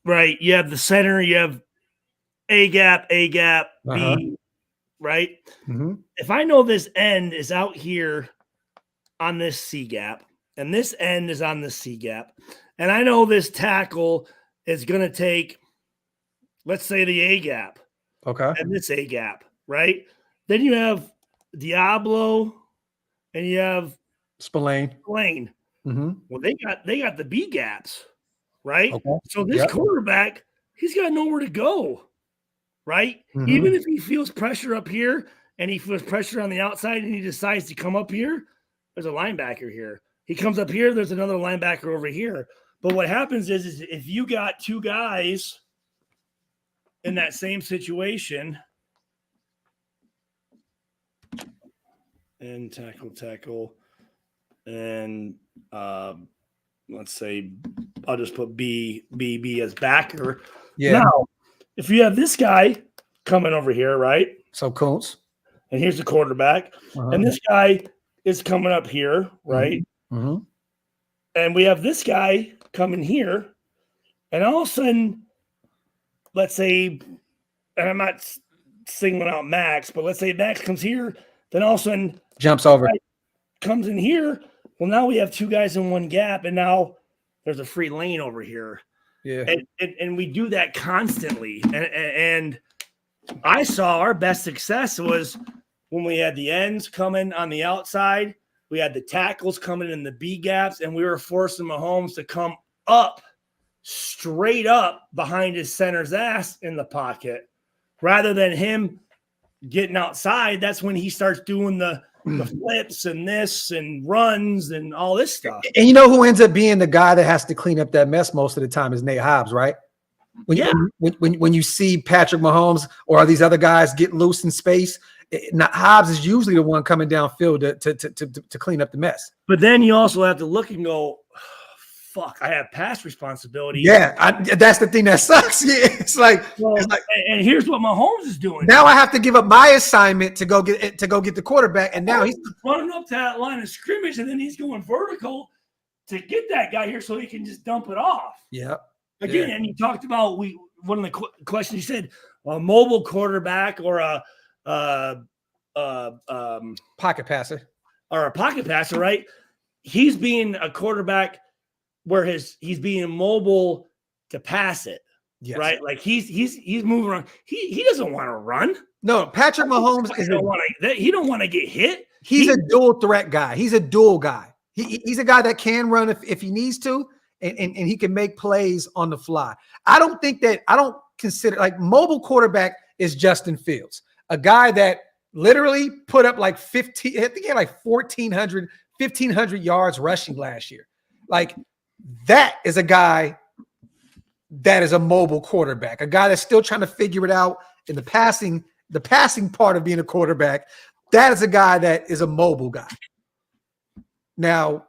B: right, you have the center, you have A gap, B, right?
A: Mm-hmm.
B: If I know this end is out here on this C gap, and this end is on the C gap, and I know this tackle is going to take, let's say, the A gap,
A: Okay,
B: and this A gap, right? Then you have Diablo, and you have
A: Spillane. Mm-hmm.
B: Well, they got the B gaps, right?
A: Okay.
B: So this quarterback, he's got nowhere to go, right?
A: Mm-hmm.
B: Even if he feels pressure up here and he feels pressure on the outside and he decides to come up here, there's a linebacker here. He comes up here, there's another linebacker over here. But what happens is if you got two guys in that same situation, and tackle, and let's say I'll just put B as backer.
A: Yeah.
B: Now, if you have this guy coming over here, right?
A: So Coons.
B: And here's the quarterback, and this guy is coming up here, right?
A: Mm-hmm.
B: And we have this guy coming here, and all of a sudden, let's say, and I'm not singling out Max, but let's say Max comes here, then all of a sudden
A: jumps over,
B: comes in here. Well, now we have two guys in one gap, and now there's a free lane over here.
A: Yeah,
B: and we do that constantly. And I saw our best success was when we had the ends coming on the outside, we had the tackles coming in the B gaps, and we were forcing Mahomes to come up, straight up behind his center's ass in the pocket, rather than him getting outside. That's when he starts doing the flips and this and runs and all this stuff.
A: And you know who ends up being the guy that has to clean up that mess most of the time is Nate Hobbs, right? When you see Patrick Mahomes or these other guys get loose in space, Hobbs is usually the one coming downfield to clean up the mess.
B: But then you also have to look and go, fuck, I have pass responsibility.
A: Yeah, that's the thing that sucks. Yeah, it's like,
B: and here's what Mahomes is doing.
A: Now I have to give up my assignment to go get the quarterback, and now he's
B: running up to that line of scrimmage, and then he's going vertical to get that guy here so he can just dump it off.
A: Yeah.
B: Again, and you talked about one of the questions you said, a mobile quarterback or a
A: pocket passer,
B: right? He's being a quarterback where he's being mobile to pass it, right? Like he's moving around. He doesn't want to run.
A: No, Patrick Mahomes
B: he don't want to get hit.
A: He's a dual threat guy. He's a dual guy. He's a guy that can run if he needs to, and he can make plays on the fly. I don't consider like mobile quarterback is Justin Fields, a guy that literally put up like 15, I think he had like 1,500 yards rushing last year. Like that is a guy that is a mobile quarterback, a guy that's still trying to figure it out in the passing part of being a quarterback. That is a guy that is a mobile guy. Now,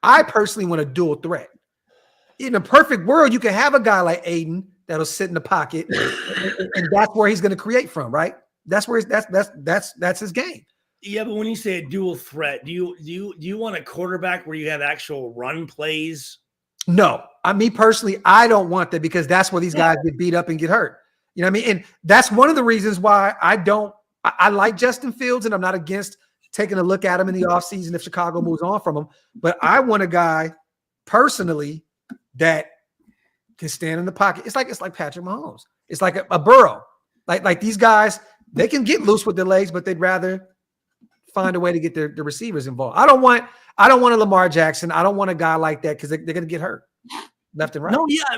A: I personally want a dual threat. In a perfect world, you can have a guy like Aidan that'll sit in the pocket, and that's where he's going to create from, right? That's where that's his game.
B: Yeah, but when you say a dual threat, do you want a quarterback where you have actual run plays?
A: No, me personally, I don't want that because that's where these guys get beat up and get hurt. You know what I mean? And that's one of the reasons why I don't I like Justin Fields, and I'm not against taking a look at him in the offseason if Chicago moves on from him. But I want a guy personally that can stand in the pocket. It's like Patrick Mahomes. It's like a Burrow. Like these guys, they can get loose with their legs, but they'd rather find a way to get their receivers involved. I don't want a Lamar Jackson. I don't want a guy like that because they're going to get hurt left and right.
B: No, yeah, I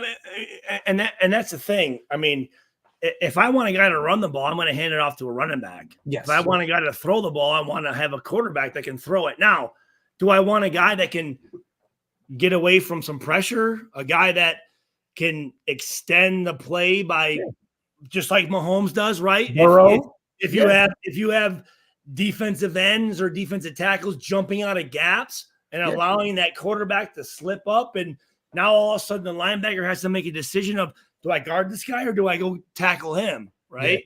B: mean, and that's the thing. I mean, if I want a guy to run the ball, I'm going to hand it off to a running back.
A: Yes.
B: If I want a guy to throw the ball, I want to have a quarterback that can throw it. Now, do I want a guy that can get away from some pressure? A guy that can extend the play by just like Mahomes does, right? If you have defensive ends or defensive tackles jumping out of gaps and allowing that quarterback to slip up, and now all of a sudden the linebacker has to make a decision of, do I guard this guy or do I go tackle him? Right.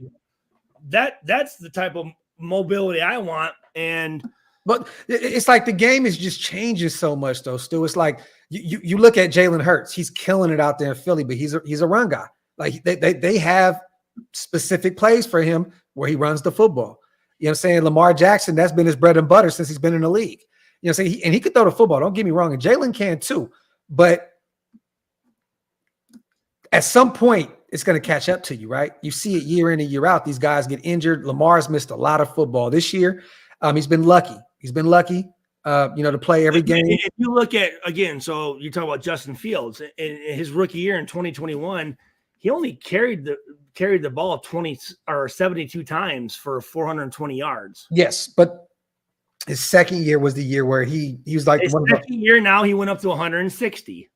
B: Yeah. That's the type of mobility I want.
A: But it's like the game is just changing so much though, Stu. It's like you look at Jalen Hurts, he's killing it out there in Philly, but he's a run guy. Like they have specific plays for him where he runs the football. You know what I'm saying? Lamar Jackson, that's been his bread and butter since he's been in the league. You know what I'm saying? And he could throw the football, don't get me wrong, and Jalen can too. But at some point, it's going to catch up to you, right? You see it year in and year out. These guys get injured. Lamar's missed a lot of football this year. He's been lucky. To play every game.
B: If you look at, again, so you talk about Justin Fields in his rookie year in 2021, he only carried the ball 20 or 72 times for 420 yards.
A: Yes, but his second year was the year where he was like
B: his second year. Now he went up to 160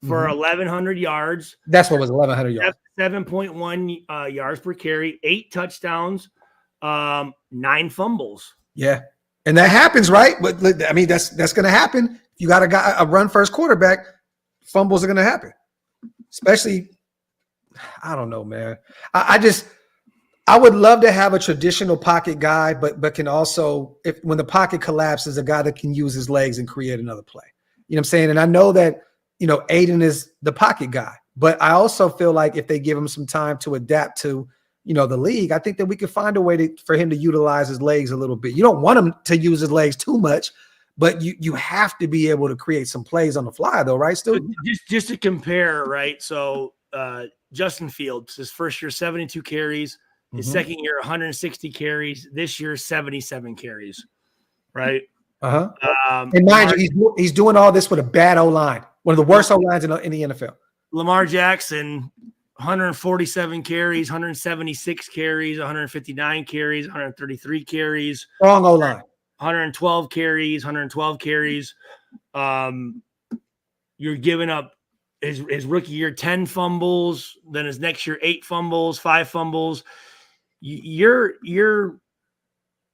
B: for 1,100 yards.
A: That's what was 1,100 yards.
B: 7.1 yards per carry, 8 touchdowns, 9 fumbles.
A: Yeah, and that happens, right? But I mean, that's going to happen. If you got a run first quarterback, fumbles are going to happen, especially. I don't know, man. I would love to have a traditional pocket guy, but can also, when the pocket collapses, a guy that can use his legs and create another play. You know what I'm saying? And I know that, Aidan is the pocket guy, but I also feel like if they give him some time to adapt to, the league, I think that we could find a way for him to utilize his legs a little bit. You don't want him to use his legs too much, but you have to be able to create some plays on the fly though, right, Stu?
B: Just to compare, right? So, Justin Fields, his first year, 72 carries. His second year, 160 carries. This year, 77 carries. Right.
A: And mind you, he's doing all this with a bad O-line, one of the worst O-lines in the NFL.
B: Lamar Jackson, 147 carries, 176 carries, 159 carries, 133 carries.
A: Wrong O-line.
B: 112 carries. You're giving up his rookie year 10 fumbles, then his next year 8 fumbles, 5 fumbles. You're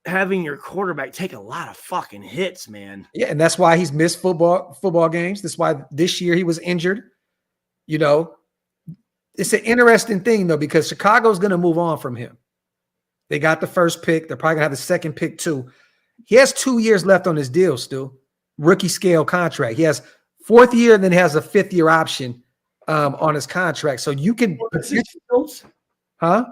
B: having your quarterback take a lot of fucking hits, man.
A: Yeah, and that's why he's missed football games. That's why this year he was injured. It's an interesting thing though, because Chicago's going to move on from him. They got the first pick. They're probably going to have the second pick too. He has 2 years left on his deal, Stu. Rookie scale contract. He has 4th year and then has a 5th year option on his contract. So you can
B: Fields?
A: Huh?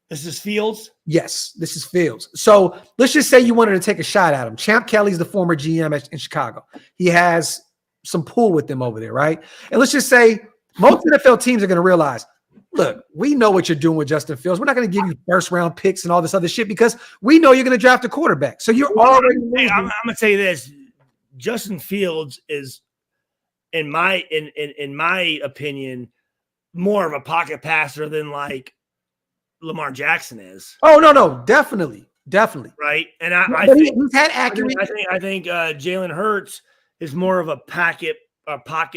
B: This is Fields?
A: Yes, this is Fields. So let's just say you wanted to take a shot at him. Champ Kelly's the former GM in Chicago. He has some pull with them over there, right? And let's just say most NFL teams are going to realize, look, we know what you're doing with Justin Fields. We're not going to give you first round picks and all this other shit because we know you're going to draft a quarterback. So you're already
B: – I'm going to say this. Justin Fields is – in my opinion, more of a pocket passer than like Lamar Jackson is.
A: Oh no, definitely.
B: Right, and I think
A: he's had accurate.
B: I think Jalen Hurts is more of a pocket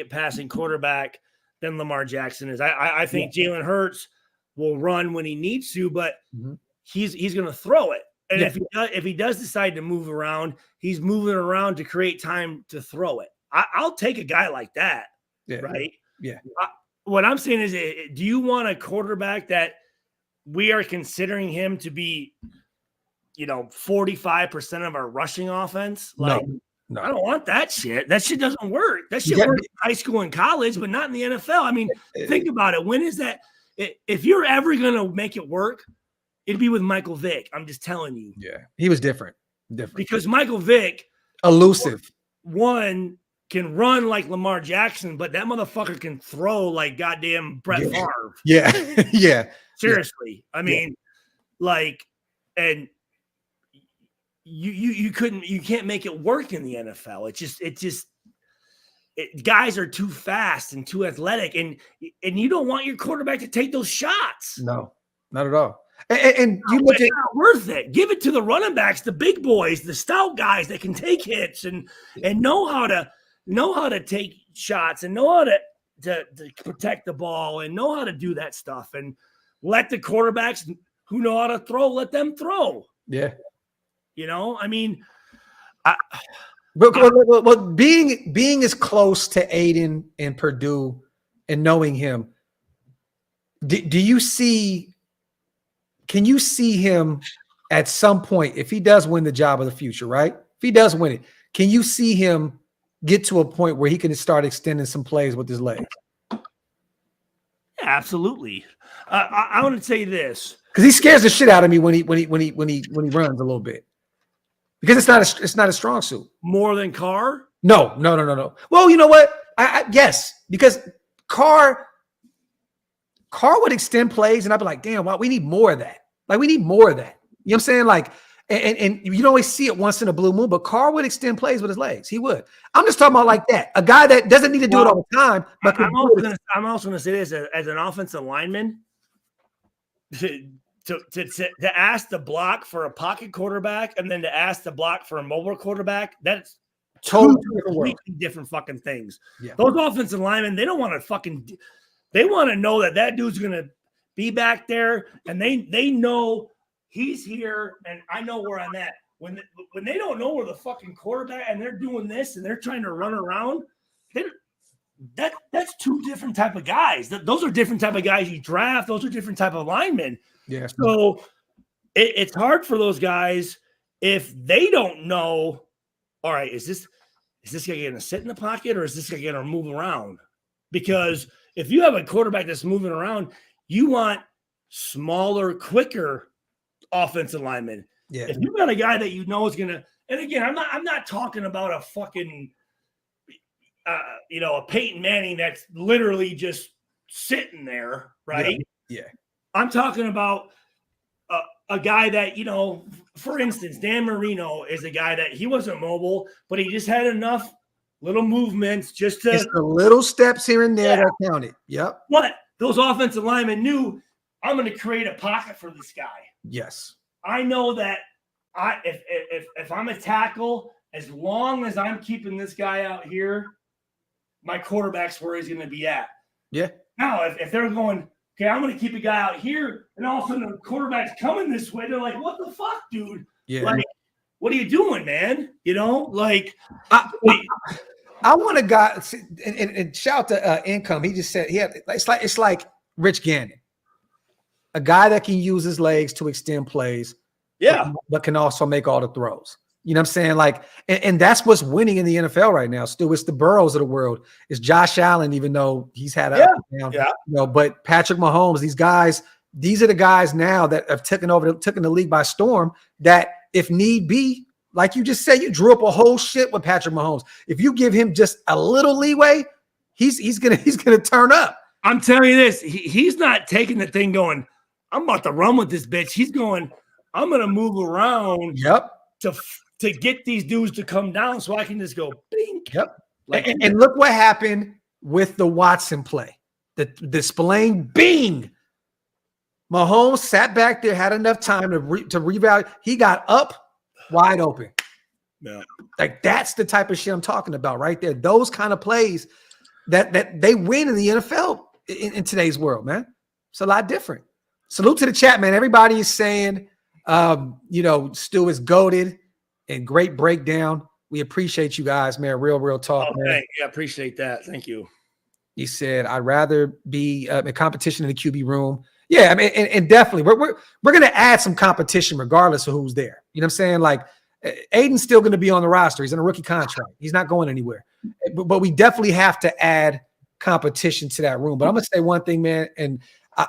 B: passing quarterback than Lamar Jackson is. I think Jalen Hurts will run when he needs to, but he's going to throw it. And if he does decide to move around, he's moving around to create time to throw it. I'll take a guy like that, right?
A: Yeah.
B: What I'm saying is, do you want a quarterback that we are considering him to be, 45% of our rushing offense? Like,
A: no.
B: I don't want that shit. That shit doesn't work. That shit works in high school and college, but not in the NFL. I mean, think about it. When is that? If you're ever going to make it work, it'd be with Michael Vick. I'm just telling you.
A: Yeah, he was different.
B: Because Michael Vick,
A: elusive.
B: One can run like Lamar Jackson, but that motherfucker can throw like goddamn Brett Favre.
A: Yeah, yeah.
B: Seriously, I mean, like, and you can't make it work in the NFL. Guys are too fast and too athletic, and you don't want your quarterback to take those shots.
A: No, not at all. And you look at
B: not worth it. Give it to the running backs, the big boys, the stout guys that can take hits and know how to take shots and know how to protect the ball and know how to do that stuff, and let the quarterbacks who know how to throw, let them throw.
A: Yeah.
B: I mean,
A: but being as close to Aidan and Purdue and knowing him, can you see him at some point, if he does win the job of the future, right? If he does win it, can you see him get to a point where he can start extending some plays with his legs?
B: Yeah, absolutely. I want to say this
A: because he scares the shit out of me when he runs a little bit, because it's not a strong suit.
B: More than Carr?
A: No. Well, you know what? Yes, because Carr would extend plays, and I'd be like, damn, wow, we need more of that. Like, we need more of that. You know what I'm saying? Like, and you don't always see it once in a blue moon, but Carr would extend plays with his legs. He would. I'm just talking about like that. A guy that doesn't need to do it all the time. But
B: I'm also going to say this as an offensive lineman. To ask the block for a pocket quarterback and then to ask the block for a mobile quarterback, that's completely different fucking things. Yeah. Those offensive linemen, they don't want to they want to know that dude's going to be back there, and they know he's here and I know where I'm at. When they don't know where the fucking quarterback, and they're doing this and they're trying to run around, that's two different type of guys. Those are different type of guys you draft. Those are different type of linemen.
A: Yeah.
B: So it's hard for those guys if they don't know, all right, is this guy going to sit in the pocket or is this guy going to move around? Because if you have a quarterback that's moving around, you want smaller, quicker offensive linemen.
A: Yeah.
B: If you got a guy that you know is going to, and again, I'm not talking about a fucking a Peyton Manning that's literally just sitting there, right?
A: Yeah.
B: I'm talking about a guy that, for instance, Dan Marino is a guy that he wasn't mobile, but he just had enough little movements just to.
A: It's the little steps here and there that counted. Yep.
B: But those offensive linemen knew, I'm going to create a pocket for this guy.
A: Yes.
B: I know that if I'm a tackle, as long as I'm keeping this guy out here, my quarterback's where he's going to be at.
A: Yeah.
B: Now, if they're going, okay, I'm going to keep a guy out here, and all of a sudden the quarterback's coming this way, they're like, what the fuck, dude?
A: Yeah.
B: Like, what are you doing, man? Like,
A: I want a guy, and shout out to Income. He just said it's like Rich Gannon, a guy that can use his legs to extend plays, but can also make all the throws. You know what I'm saying? Like, and that's what's winning in the NFL right now. Still, it's the Burrows of the world. It's Josh Allen, even though he's had a down, but Patrick Mahomes, these are the guys now that have taken the league by storm, that if need be, like you just said, you drew up a whole shit with Patrick Mahomes. If you give him just a little leeway, he's gonna turn up.
B: I'm telling you this, he's not taking the thing going, I'm about to run with this bitch. He's going, I'm gonna move around.
A: Yep.
B: To get these dudes to come down so I can just go bink.
A: Yep. And look what happened with the Watson play. The Spillane bing. Mahomes sat back there, had enough time to revalue. He got up wide open.
B: Yeah.
A: Like, that's the type of shit I'm talking about right there. Those kind of plays that they win in the NFL in today's world, man. It's a lot different. Salute to the chat, man. Everybody is saying, Stu is goated. And great breakdown. We appreciate you guys, man. Real talk, man.
B: Yeah, appreciate that. Thank you.
A: He said, "I'd rather be in competition in the QB room." Yeah, I mean, and definitely, we're going to add some competition regardless of who's there. You know what I'm saying? Like, Aidan's still going to be on the roster. He's in a rookie contract. He's not going anywhere. But we definitely have to add competition to that room. But I'm going to say one thing, man, and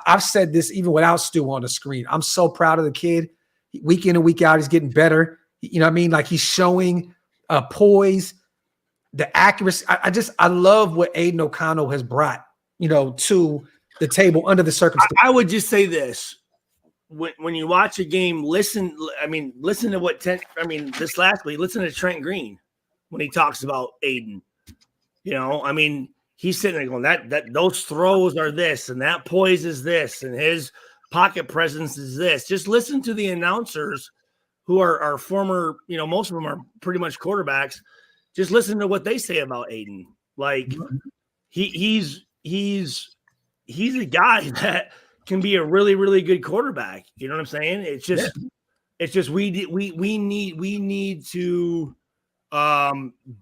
A: I've said this even without Stu on the screen. I'm so proud of the kid. Week in and week out, he's getting better. You know what I mean? Like he's showing poise, the accuracy. I love what Aidan O'Connell has brought, to the table under the circumstances.
B: I would just say this. When you watch a game, listen to what this last week, listen to Trent Green when he talks about Aidan. He's sitting there going, that those throws are this, and that poise is this, and his pocket presence is this. Just listen to the announcers who are former, most of them are pretty much quarterbacks. Just listen to what they say about Aidan. Like he's a guy that can be a really, really good quarterback. You know what I'm saying? It's just we need to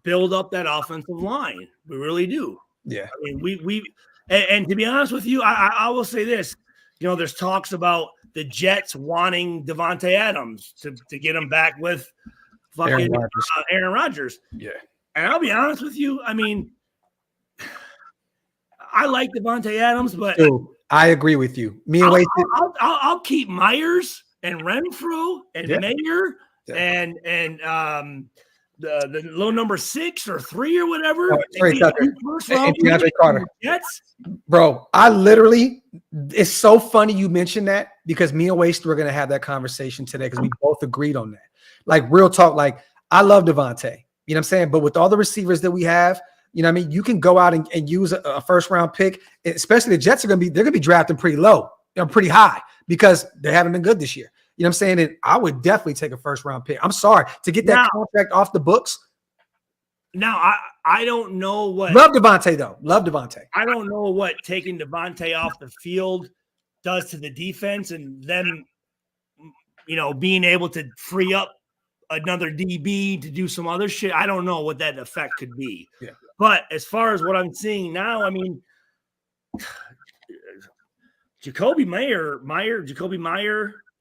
B: build up that offensive line. We really do.
A: Yeah.
B: And to be honest with you, I will say this. There's talks about the Jets wanting Davante Adams to get him back with fucking Aaron Rodgers.
A: Yeah.
B: And I'll be honest with you. I like Davante Adams, but
A: I agree with you. Me and
B: I'll keep Myers and Renfro and Mayer and the low number 6 or 3 or whatever.
A: And Carter.
B: Jets.
A: Bro, it's so funny you mentioned that because me and Waste were going to have that conversation today because we both agreed on that. Like real talk, like I love Davante, you know what I'm saying? But with all the receivers that we have, you can go out and use a first round pick, especially the Jets they're going to be drafting pretty low, pretty high because they haven't been good this year. You know what I'm saying? And I would definitely take a first round pick. I'm sorry to get that contract off the books.
B: Now, I don't know what.
A: Love Davante, though. Love Davante.
B: I don't know what taking Davante off the field does to the defense and them, being able to free up another DB to do some other shit. I don't know what that effect could be.
A: Yeah.
B: But as far as what I'm seeing now, Jacoby Meyer,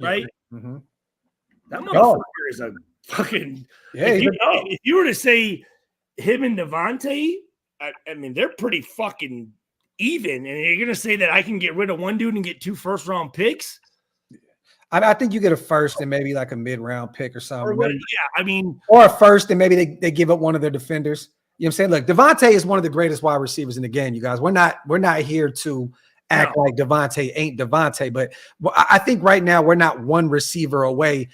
B: right?
A: Mm-hmm.
B: That motherfucker is a fucking.
A: Yeah,
B: if you were to say him and Davante, they're pretty fucking even. And you're gonna say that I can get rid of one dude and get 2 first-round picks?
A: I think you get a first and maybe like a mid-round pick or something.
B: Or
A: a first and maybe they give up one of their defenders. You know what I'm saying? Look, Davante is one of the greatest wide receivers in the game, you guys. We're not here to act like Davante ain't Davante, but I think right now we're not one receiver away.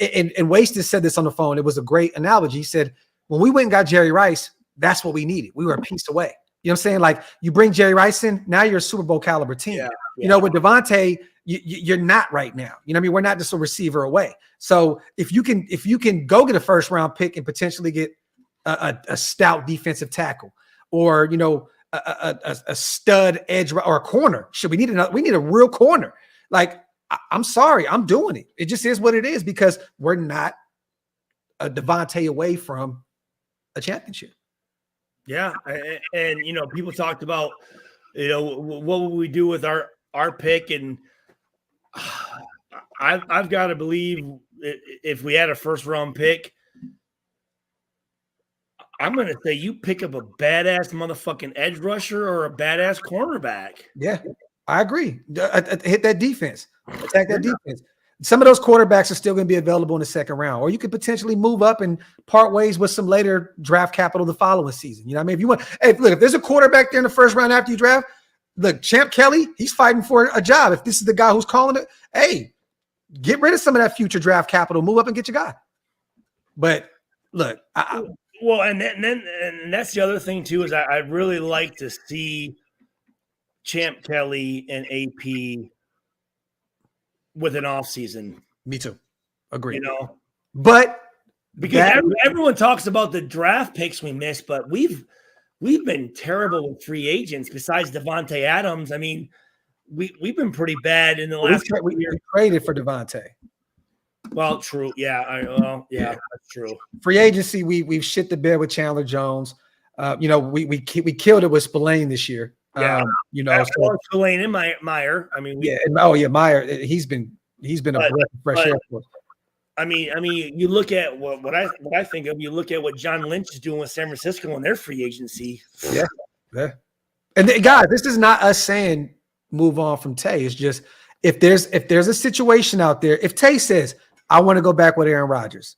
A: And Wasted said this on the phone. It was a great analogy. He said, when we went and got Jerry Rice, that's what we needed. We were a piece away. You know what I'm saying? Like you bring Jerry Rice in, now you're a Super Bowl caliber team. Yeah. With Davante, you're not right now. You know what I mean? We're not just a receiver away. So if you can go get a first round pick and potentially get a stout defensive tackle or, a stud edge or a corner. We need a real corner. Like, I'm sorry, I'm doing it. It just is what it is because we're not a Davante away from a championship.
B: Yeah. And people talked about, what will we do with our pick? And I've got to believe if we had a first round pick, I'm going to say you pick up a badass motherfucking edge rusher or a badass cornerback.
A: Yeah, I agree. Hit that defense. Attack that defense. Some of those quarterbacks are still going to be available in the second round, or you could potentially move up and part ways with some later draft capital the following season. You know what I mean? If you want, if there's a quarterback there in the first round after you draft, look, Champ Kelly, he's fighting for a job. If this is the guy who's calling it, hey, get rid of some of that future draft capital, move up and get your guy. But look,
B: well, and that's the other thing too is I really like to see Champ Kelly and AP with an off season.
A: Me too. Agree.
B: But because everyone talks about the draft picks we missed, but we've been terrible with free agents. Besides Davante Adams, we've been pretty bad in the last couple years.
A: We traded for Davante.
B: Well, true. Yeah. That's true.
A: Free agency, we've shit the bed with Chandler Jones. We killed it with Spillane this year.
B: Yeah. Spillane and Meyer.
A: Meyer. He's been a breath of fresh air for us.
B: You look at what I think of. You look at what John Lynch is doing with San Francisco and their free agency.
A: Yeah. And guys, this is not us saying move on from Tay. It's just if there's a situation out there, if Tay says, I want to go back with Aaron Rodgers,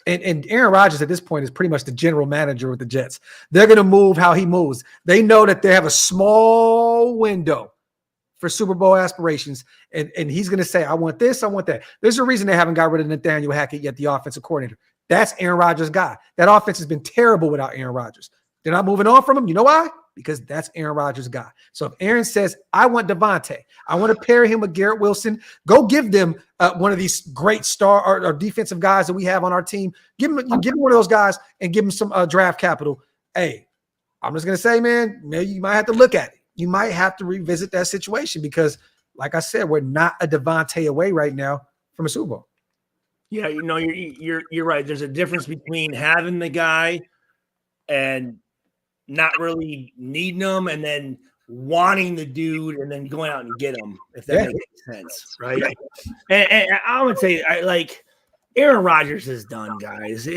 A: and Aaron Rodgers at this point is pretty much the general manager with the Jets. They're going to move how he moves. They know that they have a small window for Super Bowl aspirations, and he's going to say, I want this, I want that. There's a reason they haven't got rid of Nathaniel Hackett yet, the offensive coordinator. That's Aaron Rodgers' guy. That offense has been terrible without Aaron Rodgers. They're not moving on from him. You know why? Because that's Aaron Rodgers' guy. So if Aaron says, I want Devontae, I want to pair him with Garrett Wilson, go give them one of these great star or defensive guys that we have on our team. Give him one of those guys and give him some draft capital. Hey, I'm just going to say, man, maybe you might have to look at it. You might have to revisit that situation because, like I said, we're not a Devontae away right now from a Super Bowl.
B: Yeah, you're right. There's a difference between having the guy and not really needing him, and then wanting the dude and then going out and get him, if that makes sense, right? And I would say, Aaron Rodgers is done, guys.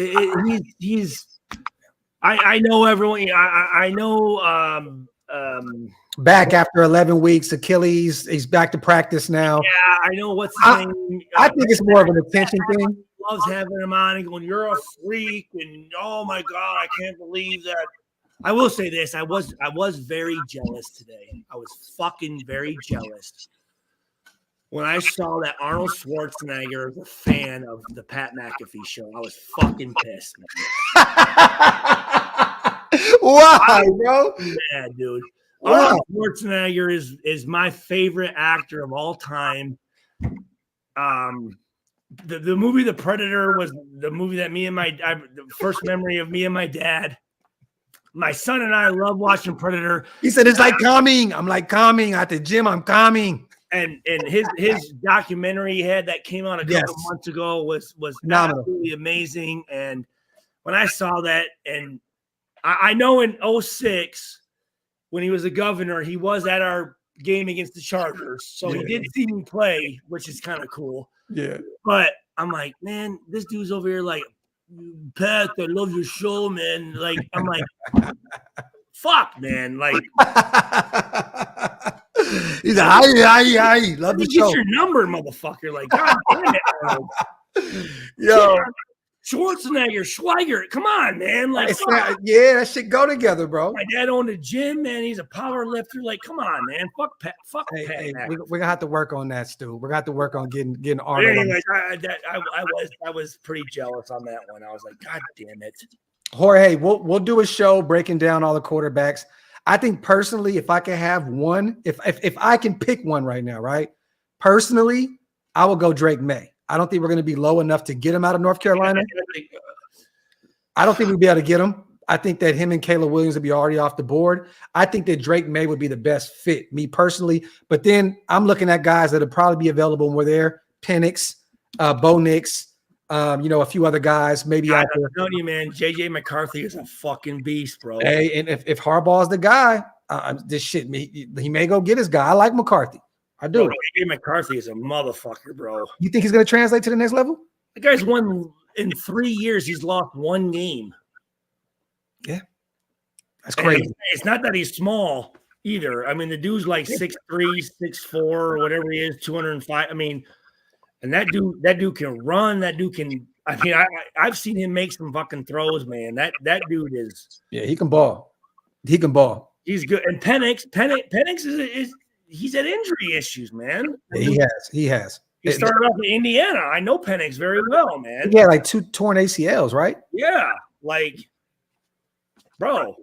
B: I know everyone. I know.
A: Back after 11 weeks, Achilles. He's back to practice now.
B: Yeah, I know what's his name.
A: I think it's more of an attention thing.
B: Loves having him on and going, "You're a freak," and oh my god, I can't believe that. I will say this: I was very jealous today. I was fucking very jealous when I saw that Arnold Schwarzenegger was a fan of the Pat McAfee show. I was fucking pissed, man.
A: Why, bro?
B: Yeah, dude.
A: Wow.
B: Arnold Schwarzenegger is my favorite actor of all time. The movie The Predator was the movie that the first memory of me and my dad. My son and I love watching Predator.
A: He said, it's like calming. I'm like calming at the gym. I'm calming.
B: And his documentary he had that came out a couple months ago was absolutely amazing. And when I saw that, and I know in 2006, when he was a governor, he was at our game against the Chargers. So he did see me play, which is kind of cool.
A: Yeah.
B: But I'm like, man, this dude's over here like, Pat, I love your show, man. Like, I'm like, fuck, man. Like,
A: he's like, hi, love the show.
B: Get your number, motherfucker. Like, god damn it.
A: Yo.
B: Schwarzenegger, Schweiger, come on, man. Like,
A: that shit go together, bro.
B: My dad owned a gym, man. He's a power lifter. Like, come on, man. Fuck Pat.
A: Hey, we're gonna have to work on that, Stu. We're gonna have to work on getting Arnold.
B: Anyways, I was pretty jealous on that one. I was like, god damn it.
A: Jorge, we'll do a show breaking down all the quarterbacks. I think personally, if I can have one, if I can pick one right now, right? Personally, I will go Drake May. I don't think we're going to be low enough to get him out of North Carolina. I don't think we'd be able to get him. I think that him and Caleb Williams would be already off the board. I think that Drake May would be the best fit, me personally. But then I'm looking at guys that would probably be available when we're there. Penix, Bo Nix, a few other guys. Maybe
B: I'm telling you, man, JJ McCarthy is a fucking beast, bro.
A: Hey, and if Harbaugh's the guy, this shit, he may go get his guy. I like McCarthy. I do.
B: JJ McCarthy is a motherfucker, bro.
A: You think he's going to translate to the next level?
B: The guy's won in 3 years. He's lost one game.
A: Yeah. That's crazy.
B: And it's not that he's small either. I mean, the dude's like 6'3", 6'4", or whatever he is, 205. I mean, and that dude can run. That dude can. I mean, I've seen him make some fucking throws, man. That dude is.
A: Yeah, he can ball. He can ball.
B: He's good. And Penix is he's had injury issues, man.
A: Yeah, he has.
B: He started off in Indiana. I know Penix very well, man.
A: Yeah, like 2 torn ACLs, right?
B: Yeah, like, bro.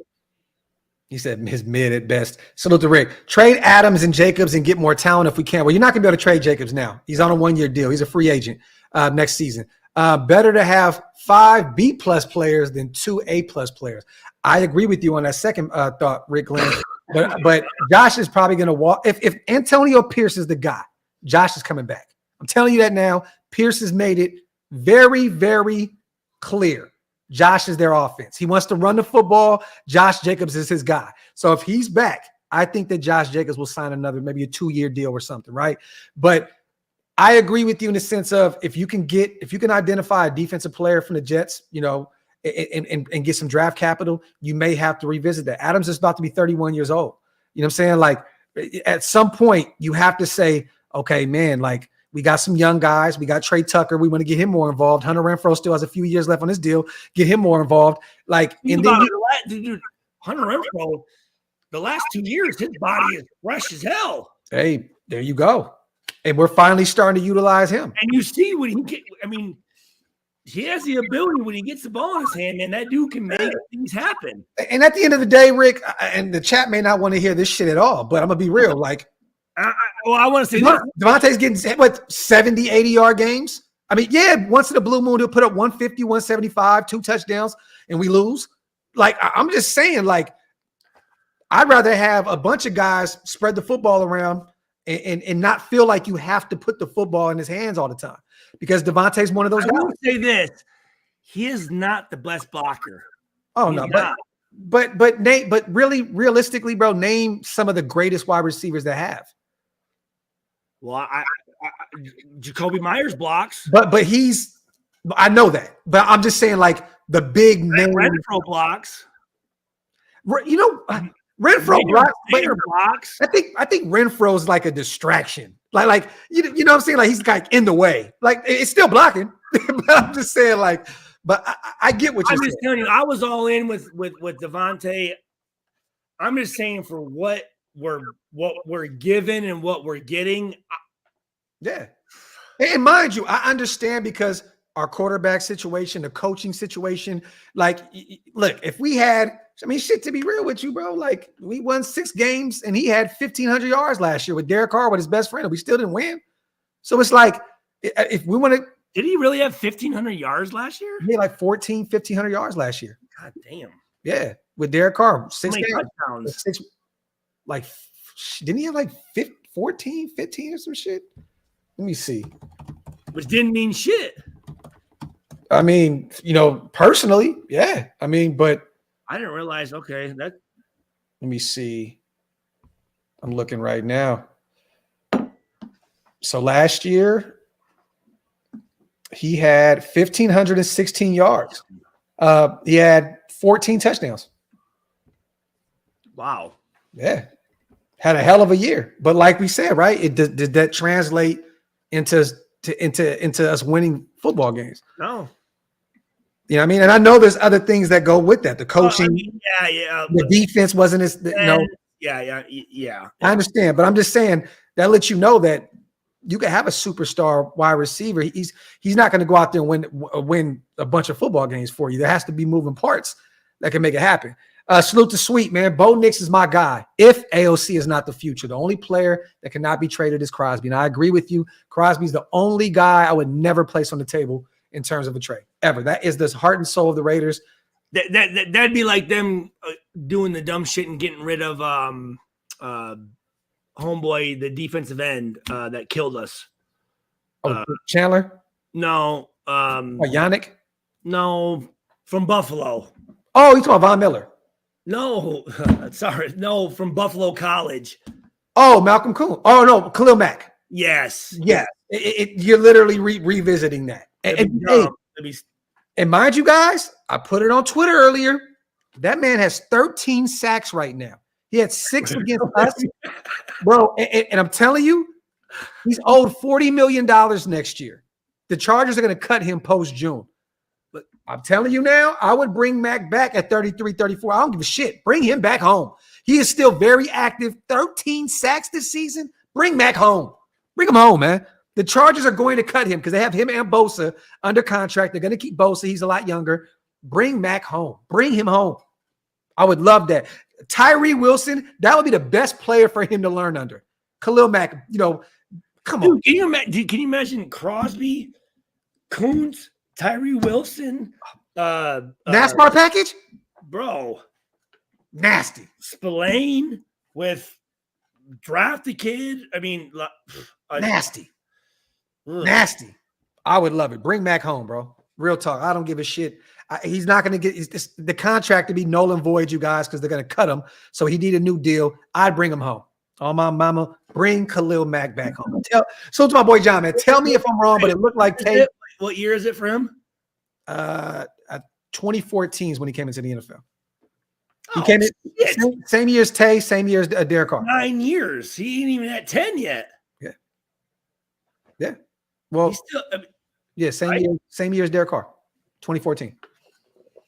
A: He said his mid at best. Salute to Rick. Trade Adams and Jacobs and get more talent if we can. Well, you're not going to be able to trade Jacobs now. He's on a 1-year deal. He's a free agent next season. Better to have 5 B+ players than 2 A+ players. I agree with you on that second thought, Rick Glenn. But Josh is probably going to walk. If Antonio Pierce is the guy, Josh is coming back. I'm telling you that now. Pierce has made it very, very clear. Josh is their offense. He wants to run the football. Josh Jacobs is his guy. So if he's back, I think that Josh Jacobs will sign another, maybe a 2-year deal or something, right? But I agree with you in the sense of if you can identify a defensive player from the Jets, and get some draft capital, you may have to revisit that. Adams is about to be 31 years old. You know what I'm saying? Like, at some point you have to say, okay, man, like we got some young guys. We got Trey Tucker. We want to get him more involved. Hunter Renfrow still has a few years left on his deal. Get him more involved. Like, and then
B: dude, Hunter Renfrow, the last 2 years, his body is fresh as hell.
A: Hey, there you go. And we're finally starting to utilize him.
B: And you see when he get, I mean, he has the ability when he gets the ball in his hand, man, that dude can make things happen.
A: And at the end of the day, Rick, and the chat may not want to hear this shit at all, but I'm going to be real. Like,
B: I want to say
A: Devontae's getting, what, 70, 80-yard games? I mean, yeah, once in a blue moon, he'll put up 150, 175, 2 touchdowns, and we lose. Like, I'm just saying, like, I'd rather have a bunch of guys spread the football around and not feel like you have to put the football in his hands all the time. Because Devontae's one of those guys.
B: I will say this. He is not the best blocker.
A: Oh, no. But Nate, but really, realistically, bro, name some of the greatest wide receivers that have.
B: Well, Jacoby Myers blocks.
A: But I know that. But I'm just saying, like, the big name.
B: Renfrow blocks.
A: You know, Renfrow
B: blocks.
A: I think Renfro's like a distraction. Like you know what I'm saying? Like he's like in the way. Like it's still blocking. But I'm just saying, like, but I get what you're saying.
B: I'm just telling you, I was all in with Devontae. I'm just saying for what we're given and what we're getting.
A: Yeah. And mind you, I understand because our quarterback situation, the coaching situation, like, look, if we had, I mean, shit, to be real with you, bro, like we won 6 games and he had 1,500 yards last year with Derek Carr with his best friend and we still didn't win. So it's like, if we want to.
B: Did he really have 1,500 yards last year?
A: He had like 1,500 yards last year.
B: God damn.
A: Yeah. With Derek Carr, 6 games.
B: Touchdowns?
A: 6, like, didn't he have like 14, 15 or some shit? Let me see.
B: Which didn't mean shit.
A: I mean, you know, personally, yeah. I mean, but
B: I didn't realize. Okay, that.
A: Let me see. I'm looking right now. So last year, he had 1,516 yards. He had 14 touchdowns.
B: Wow.
A: Yeah, had a hell of a year. But like we said, right? Did that translate into us winning football games?
B: No.
A: You know what I mean? And I know there's other things that go with that. The coaching,
B: yeah.
A: The defense wasn't as,
B: Yeah.
A: I understand, but I'm just saying that lets you know that you can have a superstar wide receiver. He's not going to go out there and win a bunch of football games for you. There has to be moving parts that can make it happen. Salute to Sweet, man. Bo Nix is my guy. If AOC is not the future, the only player that cannot be traded is Crosby. And I agree with you. Crosby's the only guy I would never place on the table in terms of a trade ever. That is the heart and soul of the Raiders.
B: That'd be like them doing the dumb shit and getting rid of homeboy, the defensive end that killed us.
A: Chandler?
B: No.
A: Yannick?
B: No, from Buffalo.
A: Oh, you talking about Von Miller?
B: No, sorry. No, from Buffalo College.
A: Oh, Malcolm Kuhn. Oh, no, Khalil Mack.
B: Yes.
A: Yeah. You're literally revisiting that. And mind you guys, I put it on Twitter earlier. That man has 13 sacks right now. He had 6 against us. Bro, and I'm telling you, he's owed $40 million next year. The Chargers are going to cut him post-June. But I'm telling you now, I would bring Mack back at 33, 34. I don't give a shit. Bring him back home. He is still very active. 13 sacks this season. Bring Mack home. Bring him home, man. The Chargers are going to cut him because they have him and Bosa under contract. They're going to keep Bosa. He's a lot younger. Bring Mack home. Bring him home. I would love that. Tyree Wilson, that would be the best player for him to learn under. Khalil Mack, you know, come on.
B: Can you imagine Crosby, Coons, Tyree Wilson?
A: NASCAR package?
B: Bro.
A: Nasty.
B: Spillane with draft a kid. I mean,
A: nasty. Ugh. Nasty. I would love it. Bring Mack home, bro. Real talk. I don't give a shit. He's not going to get the contract to be null and void, you guys, because they're going to cut him. So he need a new deal. I'd bring him home. Oh, my mama, bring Khalil Mack back home. So to my boy John, man, tell me if I'm wrong, but it looked like Tate.
B: What year is it for him?
A: 2014 is when he came into the NFL. He came in same year as Tay, same year as Derek Carr.
B: 9 years. He ain't even at 10 yet.
A: Yeah. Yeah. Well,
B: he's still,
A: same year as Derek Carr, 2014.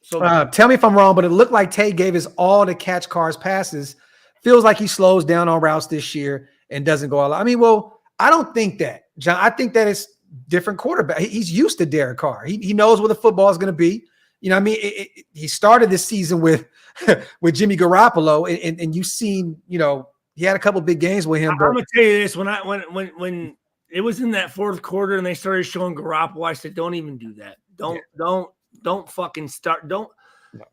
B: So
A: tell me if I'm wrong, but it looked like Tay gave his all to catch Carr's passes. Feels like he slows down on routes this year and doesn't go all out. I mean, well, I don't think that, John. I think that it's different quarterback. He's used to Derek Carr. He knows where the football is going to be. You know what I mean? He started this season with with Jimmy Garoppolo, and you've seen, you know, he had a couple big games with him.
B: I'm going to tell you this. When it was in that fourth quarter and they started showing Garoppolo, I said, don't even do that. Don't fucking start.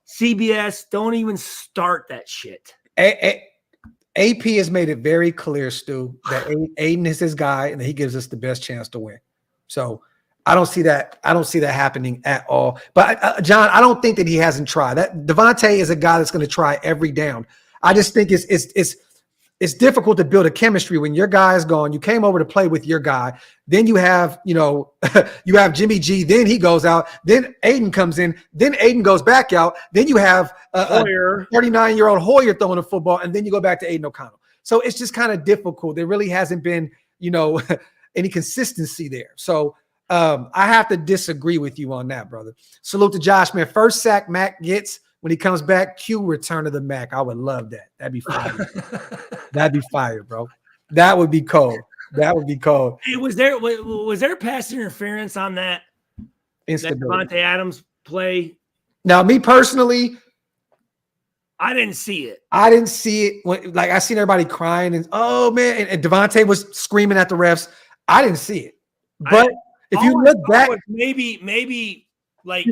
B: CBS, don't even start that shit.
A: AP has made it very clear, Stu, that Aidan is his guy and that he gives us the best chance to win. So I don't see that. I don't see that happening at all. But John, I don't think that he hasn't tried. That Devontae is a guy that's going to try every down. I just think it's difficult to build a chemistry when your guy is gone. You came over to play with your guy. Then you have, you know, you have Jimmy G. Then he goes out. Then Aidan comes in. Then Aidan goes back out. Then you have a 39-year-old Hoyer throwing the football. And then you go back to Aidan O'Connell. So it's just kind of difficult. There really hasn't been, you know, any consistency there. So I have to disagree with you on that, brother. Salute to Josh, man. First sack Mac gets when he comes back, cue return of the Mac. I would love that. That'd be fire. That'd be fire, bro. That would be cold. That would be cold.
B: Hey, was there pass interference on that Devontae Adams play?
A: Now, me personally,
B: I didn't see it.
A: I didn't see it. Like, I seen everybody crying and, oh, man, and Devontae was screaming at the refs. I didn't see it. But if you look back,
B: maybe like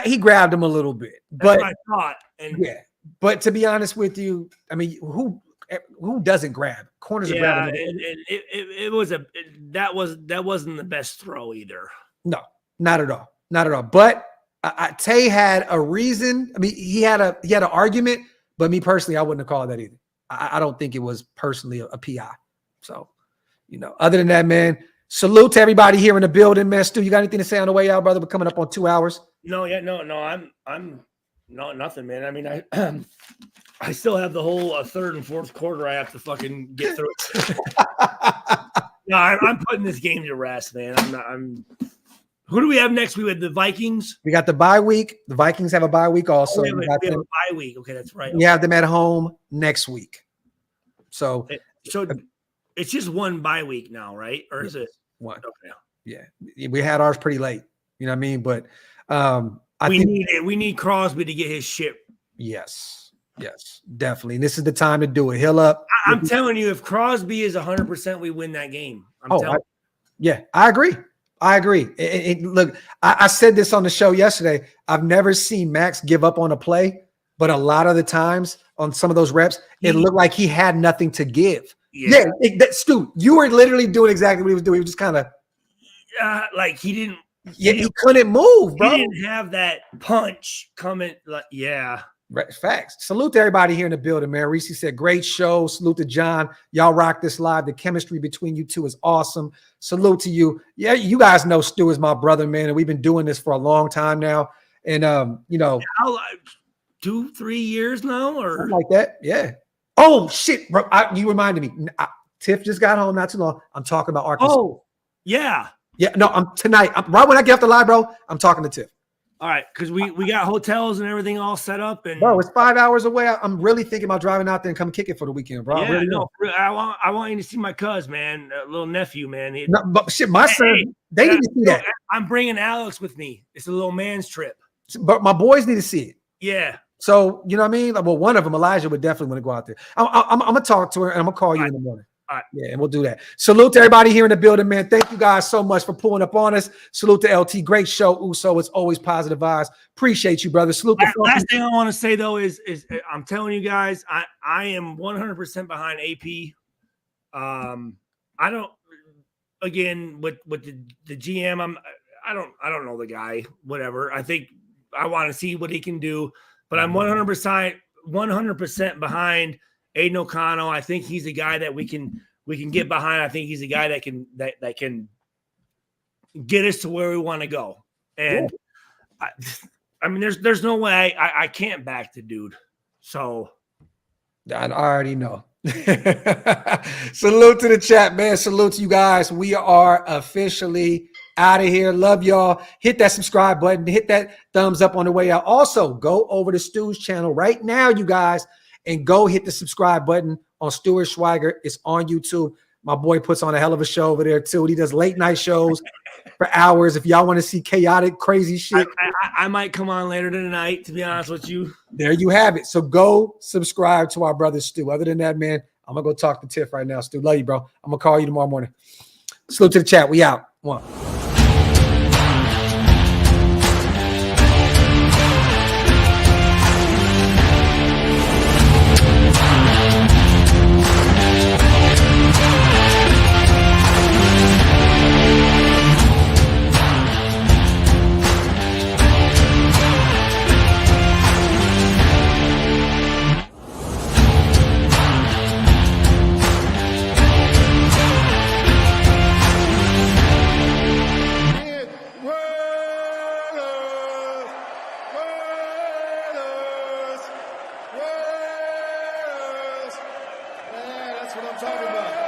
A: he grabbed him a little bit. But
B: I thought. And
A: yeah. But to be honest with you, I mean, who doesn't grab? Corners are grabbing.
B: That wasn't the best throw either.
A: No, not at all. Not at all. But Tay had a reason. I mean, he had an argument, but me personally, I wouldn't have called that either. I don't think it was personally a PI. So, you know, other than that, man, salute to everybody here in the building, man. Stu, you got anything to say on the way out, brother? We're coming up on 2 hours.
B: No, I'm not nothing, man. I mean, I still have the whole third and fourth quarter I have to fucking get through. No, I'm putting this game to rest, man. Who do we have next? We had the Vikings.
A: We got the bye week. The Vikings have a bye week also.
B: We have a bye week. Okay, that's right.
A: We have them at home next week. So
B: it's just one bye week now, right? Or is it
A: one?
B: Okay.
A: Yeah, we had ours pretty late. You know what I mean? But
B: we need Crosby to get his shit.
A: Yes, definitely. And this is the time to do it. Heal up.
B: I'm telling you, if Crosby is 100%, we win that game.
A: I agree. Look, I said this on the show yesterday. I've never seen Max give up on a play, but a lot of the times on some of those reps, it looked like he had nothing to give. Yeah, Stu, you were literally doing exactly what he was doing. He was just kind of
B: like he didn't.
A: Yeah, he couldn't move, bro.
B: He didn't have that punch coming. Like, yeah.
A: Facts. Salute to everybody here in the building, man. Reese said, great show. Salute to John. Y'all rock this live. The chemistry between you two is awesome. Salute to you. Yeah, you guys know Stu is my brother, man, and we've been doing this for a long time now. And, you know.
B: 2-3 years now? Or
A: something like that, yeah. Oh, shit, bro. You reminded me. Tiff just got home not too long. I'm talking about Arkansas.
B: Oh, yeah.
A: Yeah, no, right when I get off the live, bro, I'm talking to Tiff.
B: All right, because we got hotels and everything all set up, and
A: bro, it's 5 hours away. I'm really thinking about driving out there and come kick it for the weekend, bro.
B: Yeah, I want you to see my cuz, man, little nephew, man.
A: But shit, my son, they need to see that.
B: I'm bringing Alex with me. It's a little man's trip.
A: But my boys need to see it.
B: Yeah.
A: So you know what I mean? Well, one of them, Elijah, would definitely want to go out there. I'm gonna talk to her and I'm gonna call you in the morning.
B: All right.
A: Yeah, and we'll do that. Salute to everybody here in the building, man. Thank you guys so much for pulling up on us. Salute to LT. Great show, Uso. It's always positive vibes. Appreciate you, brother. Salute.
B: Last thing I want to say though is I'm telling you guys, I am 100% behind AP. I don't. Again, with the GM, I don't know the guy. Whatever. I think I want to see what he can do, but I'm 100% behind Aidan O'Connell. I think he's a guy that we can get behind. I think he's a guy that can get us to where we want to go. And I mean, there's no way I can't back the dude. So
A: I already know. Salute to the chat, man. Salute to you guys. We are officially out of here. Love y'all. Hit that subscribe button. Hit that thumbs up on the way out. Also, go over to Stu's channel right now, you guys, and go hit the subscribe button on Stuart Schweiger. It's on YouTube. My boy puts on a hell of a show over there, too. He does late night shows for hours. If y'all want to see chaotic, crazy shit,
B: I might come on later tonight, to be honest with you.
A: there you have it. So go subscribe to our brother Stu. Other than that, man, I'm going to go talk to Tiff right now. Stu, love you, bro. I'm going to call you tomorrow morning. Salute to the chat. We out. One.
C: That's what I'm talking about.